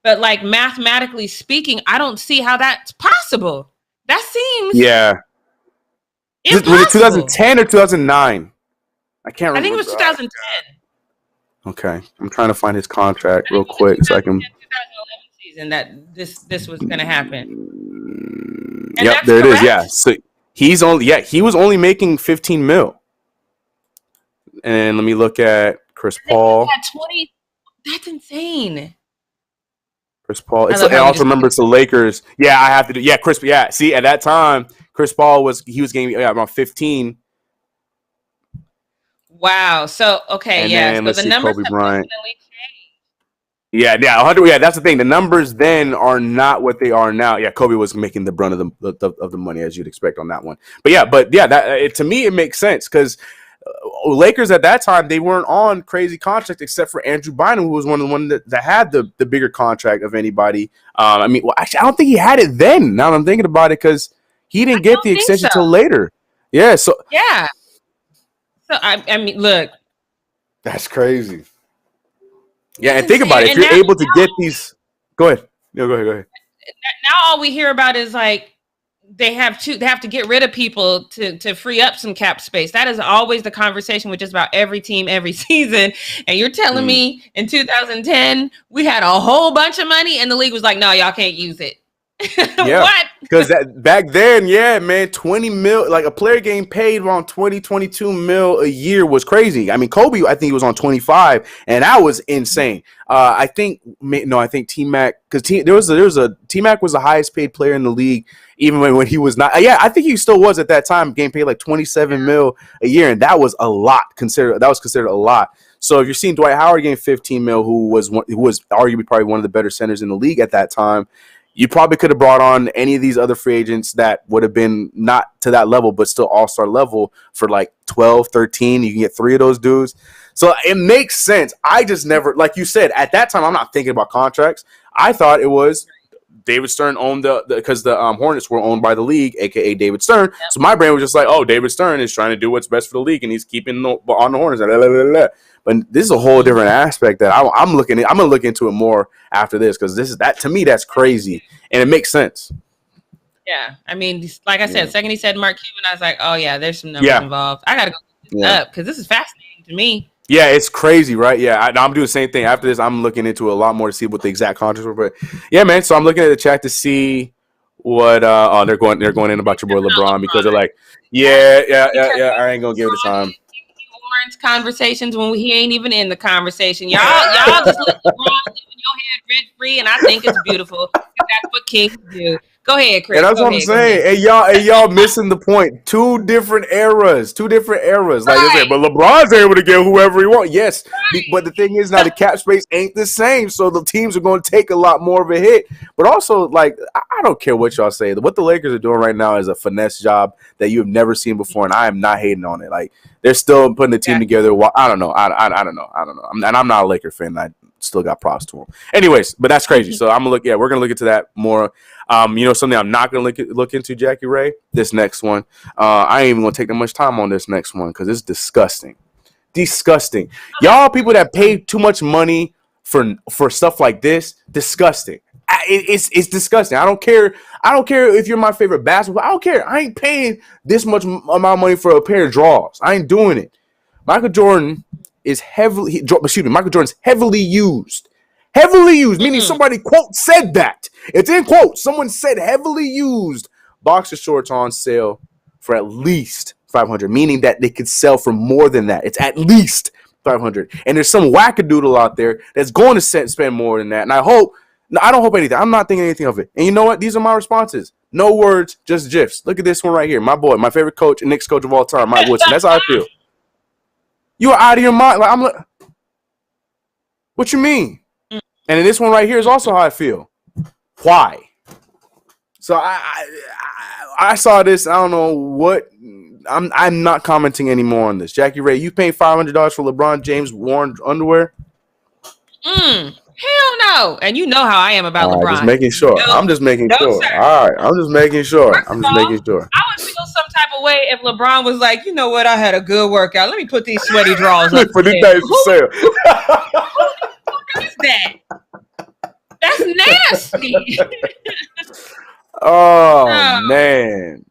S1: But like mathematically speaking, I don't see how that's possible. That seems impossible.
S2: Was it 2010 or 2009? I can't remember.
S1: I think it was 2010.
S2: Okay. I'm trying to find his contract real quick so I can...
S1: season that this was going to happen. And
S2: yep, there correct? It is. Yeah. So he was only making 15 mil. And let me look at Chris Paul.
S1: 20. That's insane.
S2: Chris Paul. I also remember it's the Lakers. Yeah, I have to do. Yeah, Chris. Yeah. See, at that time, Chris Paul was getting around 15.
S1: Wow. So okay,
S2: and
S1: so the numbers
S2: Kobe
S1: have
S2: Bryant.
S1: definitely changed.
S2: Yeah, 100. Yeah, that's the thing. The numbers then are not what they are now. Yeah, Kobe was making the brunt of the money, as you'd expect on that one. But that to me it makes sense, because Lakers at that time, they weren't on crazy contracts except for Andrew Bynum, who was one of the ones that had the bigger contract of anybody. Actually, I don't think he had it then. Now that I'm thinking about it, because he didn't get the extension till later. Yeah. So I mean, look, that's crazy. Yeah, and think about it. If you're able to get these, go ahead. No, go ahead.
S1: Now all we hear about is like they have to get rid of people to free up some cap space. That is always the conversation with just about every team every season. And you're telling me in 2010 we had a whole bunch of money and the league was like, no, y'all can't use it.
S2: Yeah, what? Because back then, man, 20 mil, like a player getting paid around 22 mil a year was crazy. I mean, Kobe, I think he was on 25, and that was insane. I think T-Mac, because there was a T-Mac was the highest paid player in the league, even when he was not. I think he still was at that time, getting paid like 27 mil a year, and that was a lot. That was considered a lot. So if you're seeing Dwight Howard getting 15 mil, who was arguably probably one of the better centers in the league at that time, you probably could have brought on any of these other free agents that would have been not to that level, but still all-star level for like 12, 13. You can get three of those dudes. So it makes sense. I just never, like you said, at that time, I'm not thinking about contracts. I thought it was David Stern owned because the Hornets were owned by the league, a.k.a. David Stern. Yep. So my brain was just like, oh, David Stern is trying to do what's best for the league, and he's keeping on the Hornets. Blah, blah, blah, blah. But this is a whole different aspect that I'm looking at. I'm gonna look into it more after this, because to me that's crazy and it makes sense.
S1: Yeah, I mean, like I said, second he said Mark Cuban, I was like, oh yeah, there's some numbers involved. I gotta go look this up because this is fascinating to me.
S2: Yeah, it's crazy, right? Yeah, I'm doing the same thing. After this, I'm looking into a lot more to see what the exact contracts were. But yeah, man. So I'm looking at the chat to see what. They're going in about your boy LeBron because they're like, yeah. I ain't gonna give it a time.
S1: Lawrence conversations when he ain't even in the conversation. Y'all just let LeBron live in your head rent free, and I think it's beautiful. That's what kings do. Go ahead, Chris.
S2: And that's what I'm saying. And y'all missing the point. Two different eras. Like I said, but LeBron's able to get whoever he wants. Yes. Right. But the thing is now the cap space ain't the same. So the teams are going to take a lot more of a hit. But also, like, I don't care what y'all say. What the Lakers are doing right now is a finesse job that you have never seen before. And I am not hating on it. Like, they're still putting the team together. I don't know. I don't know. And I'm not a Laker fan. I still got props to him. Anyways, but that's crazy. So I'm gonna look. Yeah, we're gonna look into that more. Something I'm not gonna look into, Jackie Ray. This next one, I ain't even gonna take that much time on this next one because it's disgusting. Y'all people that pay too much money for stuff like this, disgusting. It's disgusting. I don't care if you're my favorite basketball. I don't care. I ain't paying this much amount of money for a pair of draws. I ain't doing it. Michael Jordan's heavily used. Heavily used, meaning somebody, quote, said that. It's in quotes. Someone said heavily used boxer shorts on sale for at least $500, meaning that they could sell for more than that. It's at least $500. And there's some wackadoodle out there that's going to spend more than that. And I don't hope anything. I'm not thinking anything of it. And you know what? These are my responses. No words, just GIFs. Look at this one right here. My boy, my favorite coach and Knicks coach of all time, Mike Woodson. That's how I feel. You are out of your mind. Like, I'm like, what you mean? And in this one right here is also how I feel. Why? So I saw this. I don't know what. I'm not commenting anymore on this. Jackie Ray, you paying $500 for LeBron James worn underwear?
S1: Hell no. And you know how I am about LeBron.
S2: Just making sure. I'm just making sure.
S1: Sir.
S2: All right. I'm just making sure.
S1: I would feel some type of way if LeBron was like, you know what? I had a good workout. Let me put these sweaty drawers on.
S2: For these days for sale.
S1: Who is that? That's nasty.
S2: Oh, man.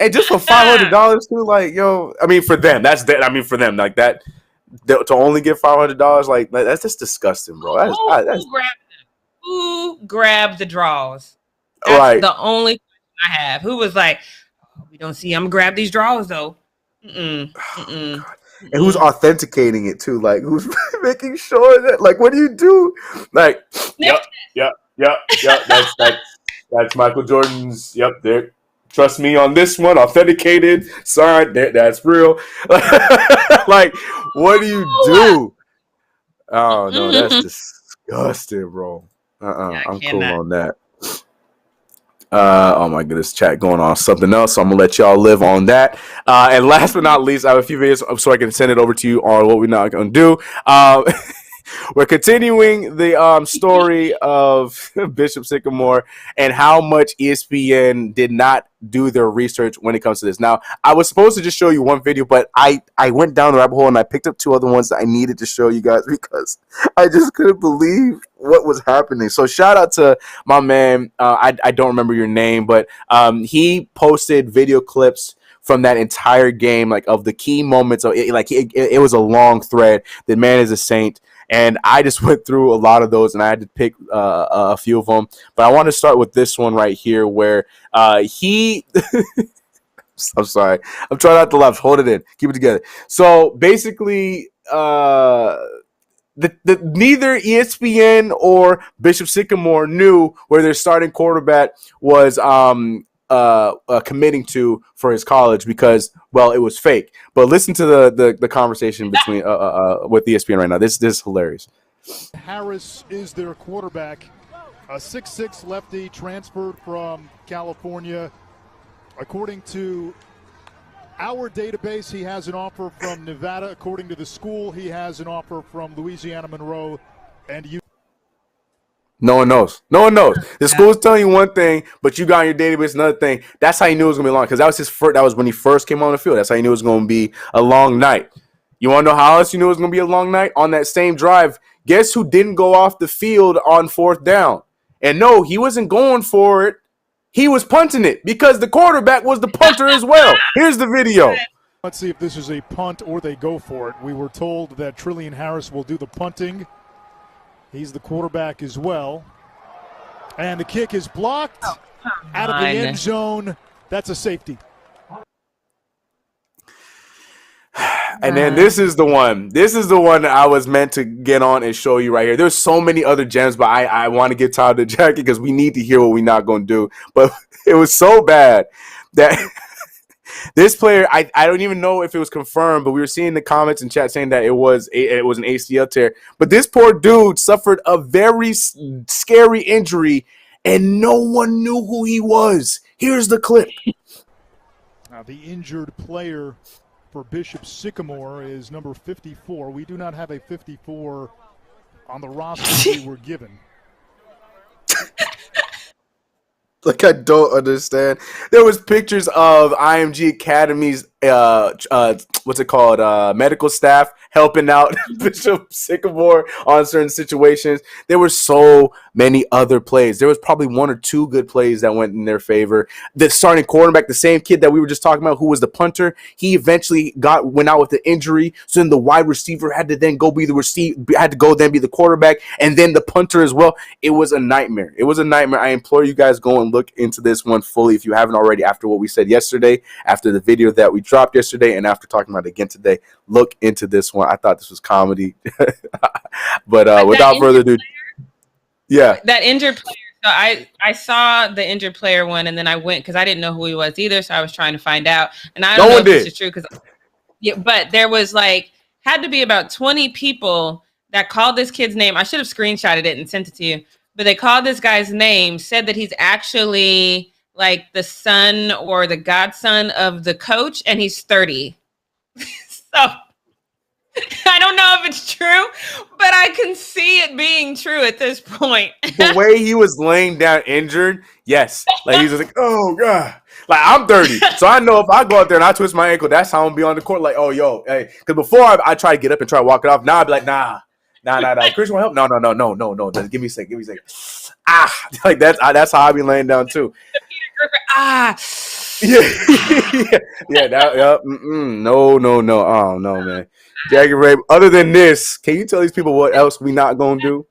S2: And just for $500 too, like, yo, I mean, for them, for them, like that, to only get $500, like that's just disgusting, bro.
S1: Who grabbed the draws? That's right. The only question I have. Who was like, we don't see him grab these draws though.
S2: And who's authenticating it too? Like, who's making sure that, like, what do you do? Like, yep. That's Michael Jordan's. Yep, there. Trust me on this one. Authenticated. Signed. That's real. Like, what do you do? Oh no, that's disgusting, bro. I'm cool on that. Oh my goodness, chat going on something else. So I'm gonna let y'all live on that. And last but not least, I have a few videos so I can send it over to you on what we're not gonna do. We're continuing the story of Bishop Sycamore and how much ESPN did not do their research when it comes to this. Now, I was supposed to just show you one video, but I went down the rabbit hole and I picked up two other ones that I needed to show you guys because I just couldn't believe what was happening. So shout out to my man. I don't remember your name, but he posted video clips from that entire game, like of the key moments. It was a long thread. The man is a saint. And I just went through a lot of those, and I had to pick a few of them. But I want to start with this one right here, where he. I'm sorry. I'm trying not to laugh. Hold it in. Keep it together. So basically, neither ESPN or Bishop Sycamore knew where their starting quarterback was committing to for his college because, well, it was fake. But listen to the conversation between with ESPN right now. This is hilarious.
S5: Harris is their quarterback, a 6'6" lefty transferred from California. According to our database, he has an offer from Nevada. According to the school, he has an offer from Louisiana Monroe and
S2: No one knows. The school's telling you one thing, but you got on your database another thing. That's how you knew it was gonna be long, because that was when he first came on the field. That's how you knew it was gonna be a long night. You want to know how else you knew it was gonna be a long night? On that same drive, guess who didn't go off the field on fourth down? And no, he wasn't going for it. he was punting it because the quarterback was the punter as well. Here's the video.
S5: Let's see if this is a punt or they go for it. We were told that Trillian Harris will do the punting. He's the quarterback as well. And the kick is blocked out of the end zone. That's a safety.
S2: And then this is the one. This is the one that I was meant to get on and show you right here. There's so many other gems, but I want to get tired of Jackie because we need to hear what we're not going to do. But it was so bad that this player, I don't even know if it was confirmed, but we were seeing the comments and chat saying that it was an ACL tear. But this poor dude suffered a very scary injury, and no one knew who he was. Here's the clip.
S5: Now, the injured player for Bishop Sycamore is number 54. We do not have a 54 on the roster we were given.
S2: Like, I don't understand. There was pictures of IMG Academy's medical staff helping out Bishop Sycamore on certain situations. There were so many other plays. There was probably one or two good plays that went in their favor. The starting quarterback, the same kid that we were just talking about, who was the punter, he eventually went out with the injury. So then the wide receiver had to then go be the quarterback, and then the punter as well. It was a nightmare. I implore you guys, go and look into this one fully if you haven't already, after what we said yesterday, after the video that we dropped yesterday, and after talking about it again today. Look into this one. I thought this was comedy. But without further ado, yeah.
S1: That injured player. So I saw the injured player one, and then I went because I didn't know who he was either. So I was trying to find out, and I don't know if this is true but there was had to be about 20 people that called this kid's name. I should have screenshotted it and sent it to you, but they called this guy's name, said that he's actually the son or the godson of the coach, and he's 30. So I don't know if it's true, but I can see it being true at this point.
S2: The way he was laying down injured, yes. He's just oh, God. I'm 30, so I know if I go out there and I twist my ankle, that's how I'm going to be on the court. Oh, yo, hey. Because before I try to get up and try to walk it off, now I'd be like, nah. Chris, want help? No. Give me a second. That's how I be laying down, too. No. Oh, no, man. Jackie Ray, other than this, can you tell these people what else we not gonna do?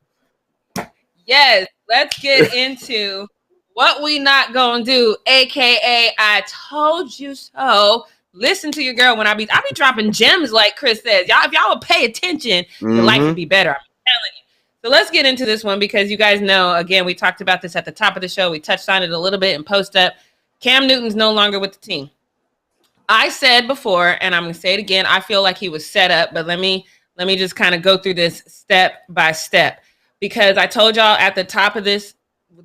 S1: Yes, let's get into what we not gonna do, aka I told you so. Listen to your girl when I be dropping gems like Chris says. Y'all, if y'all would pay attention, your life would be better. I'm telling you. So let's get into this one because you guys know, again, we talked about this at the top of the show. We touched on it a little bit in post up. Cam Newton's no longer with the team. I said before, and I'm going to say it again, I feel like he was set up, but let me just kind of go through this step by step, because I told y'all at the top of this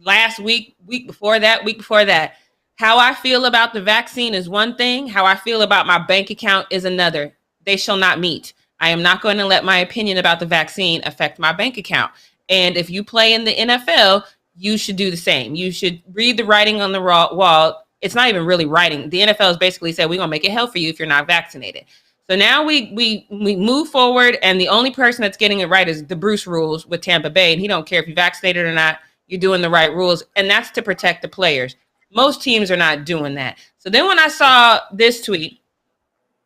S1: last week before that, how I feel about the vaccine is one thing. How I feel about my bank account is another. They shall not meet. I am not going to let my opinion about the vaccine affect my bank account. And if you play in the NFL, you should do the same. You should read the writing on the wall. It's not even really writing. The NFL has basically said, we're going to make it hell for you if you're not vaccinated. So now we move forward, and the only person that's getting it right is the Bruce rules with Tampa Bay. And he don't care if you're vaccinated or not. You're doing the right rules. And that's to protect the players. Most teams are not doing that. So then when I saw this tweet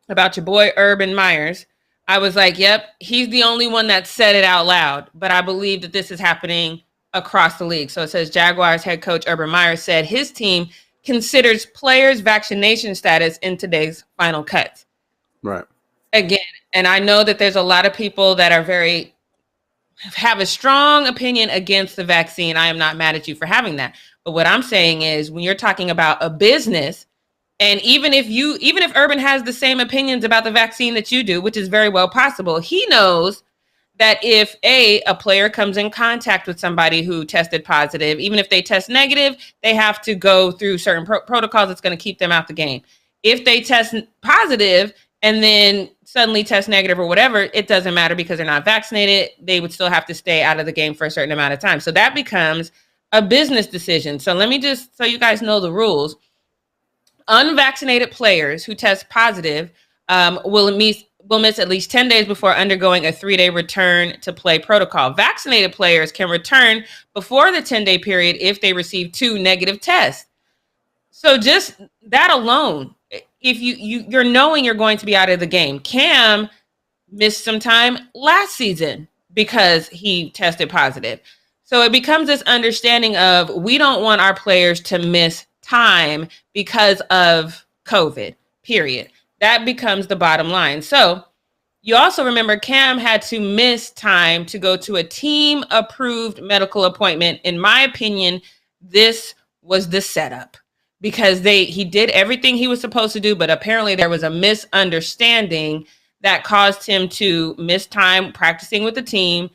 S1: about your boy Urban Myers, I was like, yep, he's the only one that said it out loud. But I believe that this is happening across the league. So it says Jaguars head coach Urban Myers said his team considers players' vaccination status in today's final cuts.
S2: Right.
S1: Again, and I know that there's a lot of people that are have a strong opinion against the vaccine. I am not mad at you for having that. But what I'm saying is when you're talking about a business, and even if Urban has the same opinions about the vaccine that you do, which is very well possible, he knows that if a player comes in contact with somebody who tested positive, even if they test negative, they have to go through certain protocols that's going to keep them out the game. If they test positive and then suddenly test negative or whatever, it doesn't matter because they're not vaccinated. They would still have to stay out of the game for a certain amount of time. So that becomes a business decision. So let me just, so you guys know the rules. Unvaccinated players who test positive will miss at least 10 days before undergoing a 3-day return to play protocol. Vaccinated players can return before the 10-day period if they receive 2 negative tests. So just that alone, if you're knowing you're going to be out of the game. Cam missed some time last season because he tested positive. So it becomes this understanding of we don't want our players to miss time because of COVID, period. That becomes the bottom line. So you also remember Cam had to miss time to go to a team-approved medical appointment. In my opinion, this was the setup because he did everything he was supposed to do, but apparently there was a misunderstanding that caused him to miss time practicing with the team,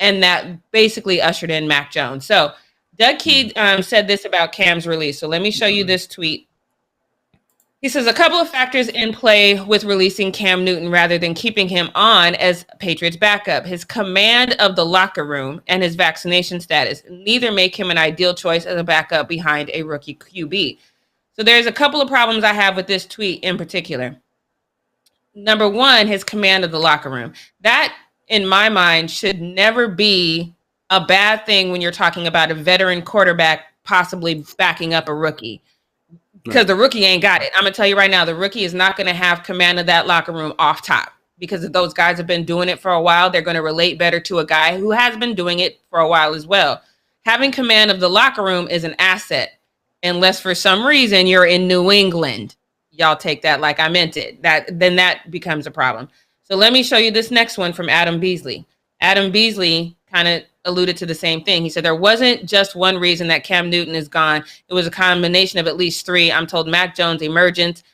S1: and that basically ushered in Mac Jones. So Doug Key said this about Cam's release. So let me show you this tweet. He says, a couple of factors in play with releasing Cam Newton rather than keeping him on as Patriots backup. His command of the locker room and his vaccination status. Neither make him an ideal choice as a backup behind a rookie QB. So there's a couple of problems I have with this tweet in particular. Number one, his command of the locker room. That, in my mind, should never be a bad thing when you're talking about a veteran quarterback possibly backing up a rookie. Because the rookie ain't got it. I'm going to tell you right now, the rookie is not going to have command of that locker room off top. Because if those guys have been doing it for a while, they're going to relate better to a guy who has been doing it for a while as well. Having command of the locker room is an asset. Unless for some reason you're in New England. Y'all take that like I meant it. Then that becomes a problem. So let me show you this next one from Adam Beasley. Adam Beasley kind of alluded to the same thing. He said there wasn't just one reason that Cam Newton is gone. It was a combination of at least three. I'm told Mac Jones' emergence,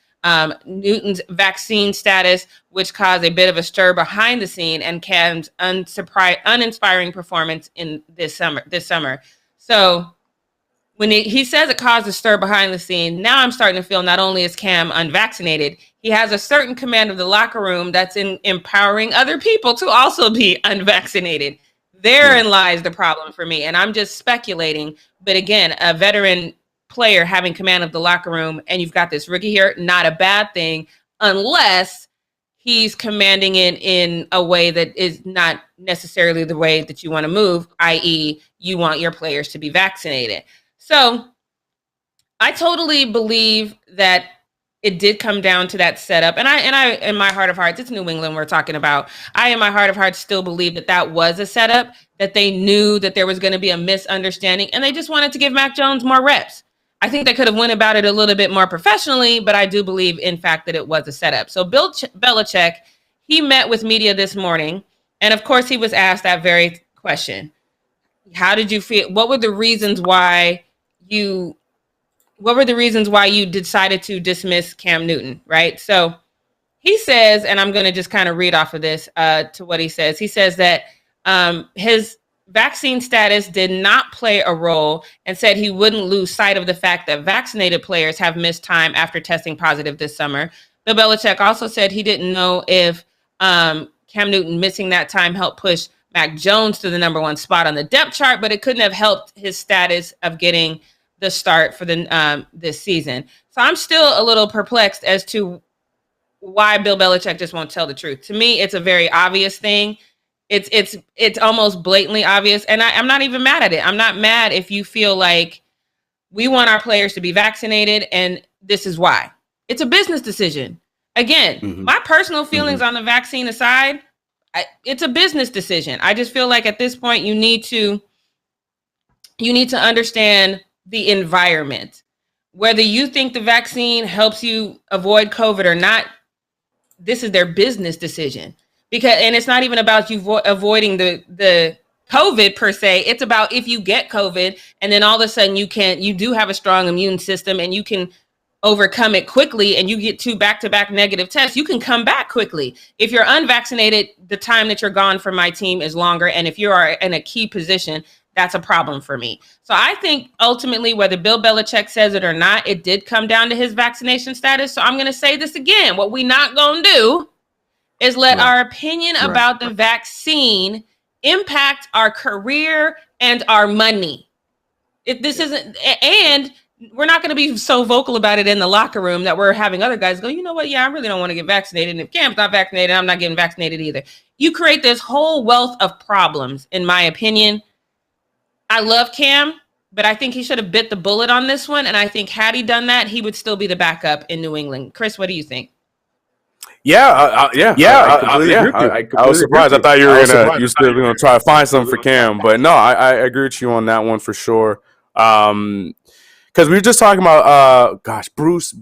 S1: Newton's vaccine status, which caused a bit of a stir behind the scene, and Cam's uninspiring performance in this summer. So when he says it caused a stir behind the scene, now I'm starting to feel not only is Cam unvaccinated, he has a certain command of the locker room that's empowering other people to also be unvaccinated. Therein lies the problem for me. And I'm just speculating. But again, a veteran player having command of the locker room and you've got this rookie here, not a bad thing, unless he's commanding it in a way that is not necessarily the way that you want to move, i.e. you want your players to be vaccinated. So I totally believe that it did come down to that setup. And I, in my heart of hearts, it's New England we're talking about. I, in my heart of hearts, still believe that was a setup, that they knew that there was going to be a misunderstanding and they just wanted to give Mac Jones more reps. I think they could have went about it a little bit more professionally, but I do believe, in fact, that it was a setup. So Bill Belichick, he met with media this morning. And of course, he was asked that very question. How did you feel? What were the reasons why you decided to dismiss Cam Newton, right? So he says, and I'm going to just kind of read off of this to what he says. He says that his vaccine status did not play a role and said he wouldn't lose sight of the fact that vaccinated players have missed time after testing positive this summer. Bill Belichick also said he didn't know if Cam Newton missing that time helped push Mac Jones to the number one spot on the depth chart, but it couldn't have helped his status of getting the start for this season. So I'm still a little perplexed as to why Bill Belichick just won't tell the truth. To me, it's a very obvious thing. It's almost blatantly obvious, and I'm not even mad at it. I'm not mad if you feel like we want our players to be vaccinated, and this is why. It's a business decision. Again, my personal feelings on the vaccine aside, it's a business decision. I just feel like at this point you need to understand the environment. Whether you think the vaccine helps you avoid COVID or not, this is their business decision. And it's not even about you avoiding the COVID per se. It's about if you get COVID and then all of a sudden you do have a strong immune system and you can overcome it quickly and you get 2 back-to-back negative tests, you can come back quickly. If you're unvaccinated, the time that you're gone from my team is longer. And if you are in a key position, that's a problem for me. So I think ultimately, whether Bill Belichick says it or not, it did come down to his vaccination status. So I'm going to say this again. What we not going to do is let our opinion about the vaccine impact our career and our money. This isn't, and we're not going to be so vocal about it in the locker room that we're having other guys go, you know what? Yeah, I really don't want to get vaccinated. And if Cam's not vaccinated, I'm not getting vaccinated either. You create this whole wealth of problems, in my opinion. I love Cam. but I think he should have bit the bullet on this one. And I think had he done that, he would still be the backup in New England. Chris, what do you think?
S2: I was surprised. I thought you were still gonna try to find something for Cam, but no, I agree with you on that one for sure. Because we were just talking about Bruce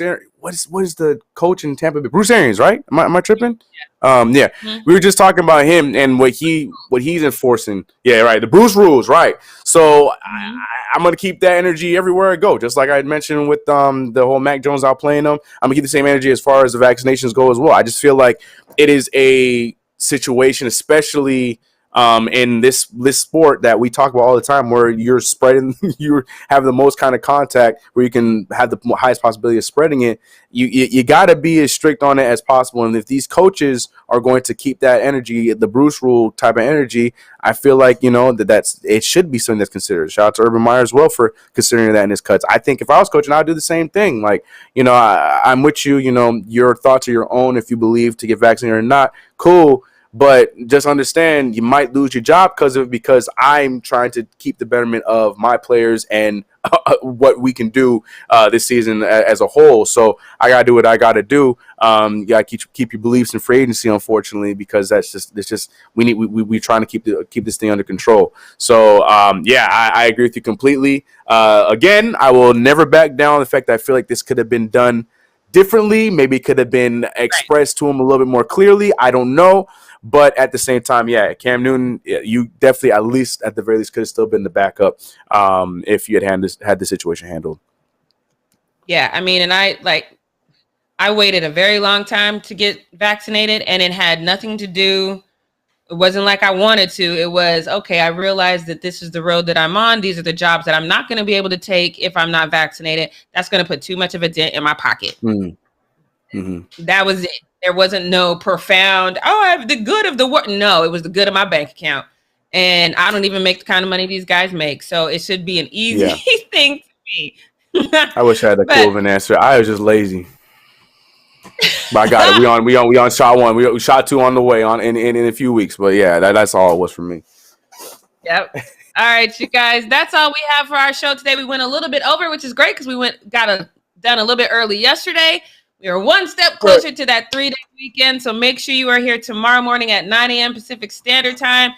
S2: Arians. What is the coach in Tampa Bay? Bruce Arians, right? Am I tripping? Yeah. We were just talking about him and what he's enforcing. Yeah, right. The Bruce rules, right? So I'm gonna keep that energy everywhere I go. Just like I had mentioned with the whole Mac Jones outplaying them, I'm gonna keep the same energy as far as the vaccinations go as well. I just feel like it is a situation, especially in this sport that we talk about all the time, where you're spreading, you have the most kind of contact, where you can have the highest possibility of spreading it. You got to be as strict on it as possible. And if these coaches are going to keep that energy, the Bruce rule type of energy, I feel like, it should be something that's considered. Shout out to Urban Meyer as well for considering that in his cuts. I think if I was coaching, I'd do the same thing. Like, I'm with you, your thoughts are your own. If you believe to get vaccinated or not, cool. But just understand you might lose your job because of it, because I'm trying to keep the betterment of my players and what we can do this season as a whole. So I gotta do what I gotta do. You gotta keep your beliefs in free agency, unfortunately, because it's just we're trying to keep this thing under control. So I agree with you completely. Again, I will never back down on the fact that I feel like this could have been done differently. Maybe it could have been expressed to him a little bit more clearly. I don't know. But at the same time, Cam Newton, you definitely, at the very least, could have still been the backup if you had the situation handled. Yeah, I mean, and I waited a very long time to get vaccinated, and it had nothing to do. It wasn't like I wanted to. It was, okay, I realized that this is the road that I'm on. These are the jobs that I'm not going to be able to take if I'm not vaccinated. That's going to put too much of a dent in my pocket. Mm-hmm. That was it. There wasn't no profound, I have the good of the world. No, it was the good of my bank account. And I don't even make the kind of money these guys make. So it should be an easy thing to me. I wish I had a cool of an answer. I was just lazy. But I got it. We on shot one. We shot two on the way in a few weeks. But yeah, that's all it was for me. Yep. All right, you guys. That's all we have for our show today. We went a little bit over, which is great because we got done a little bit early yesterday. We are one step closer to that 3-day weekend, so make sure you are here tomorrow morning at 9 a.m. Pacific Standard Time.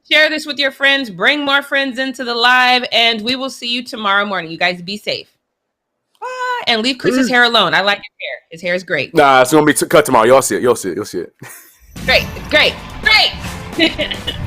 S2: Share this with your friends. Bring more friends into the live, and we will see you tomorrow morning. You guys be safe. Bye. And leave Chris's hair alone. I like his hair. His hair is great. Nah, it's going to be cut tomorrow. You'll see it. You'll see it. Great. It's great. Great.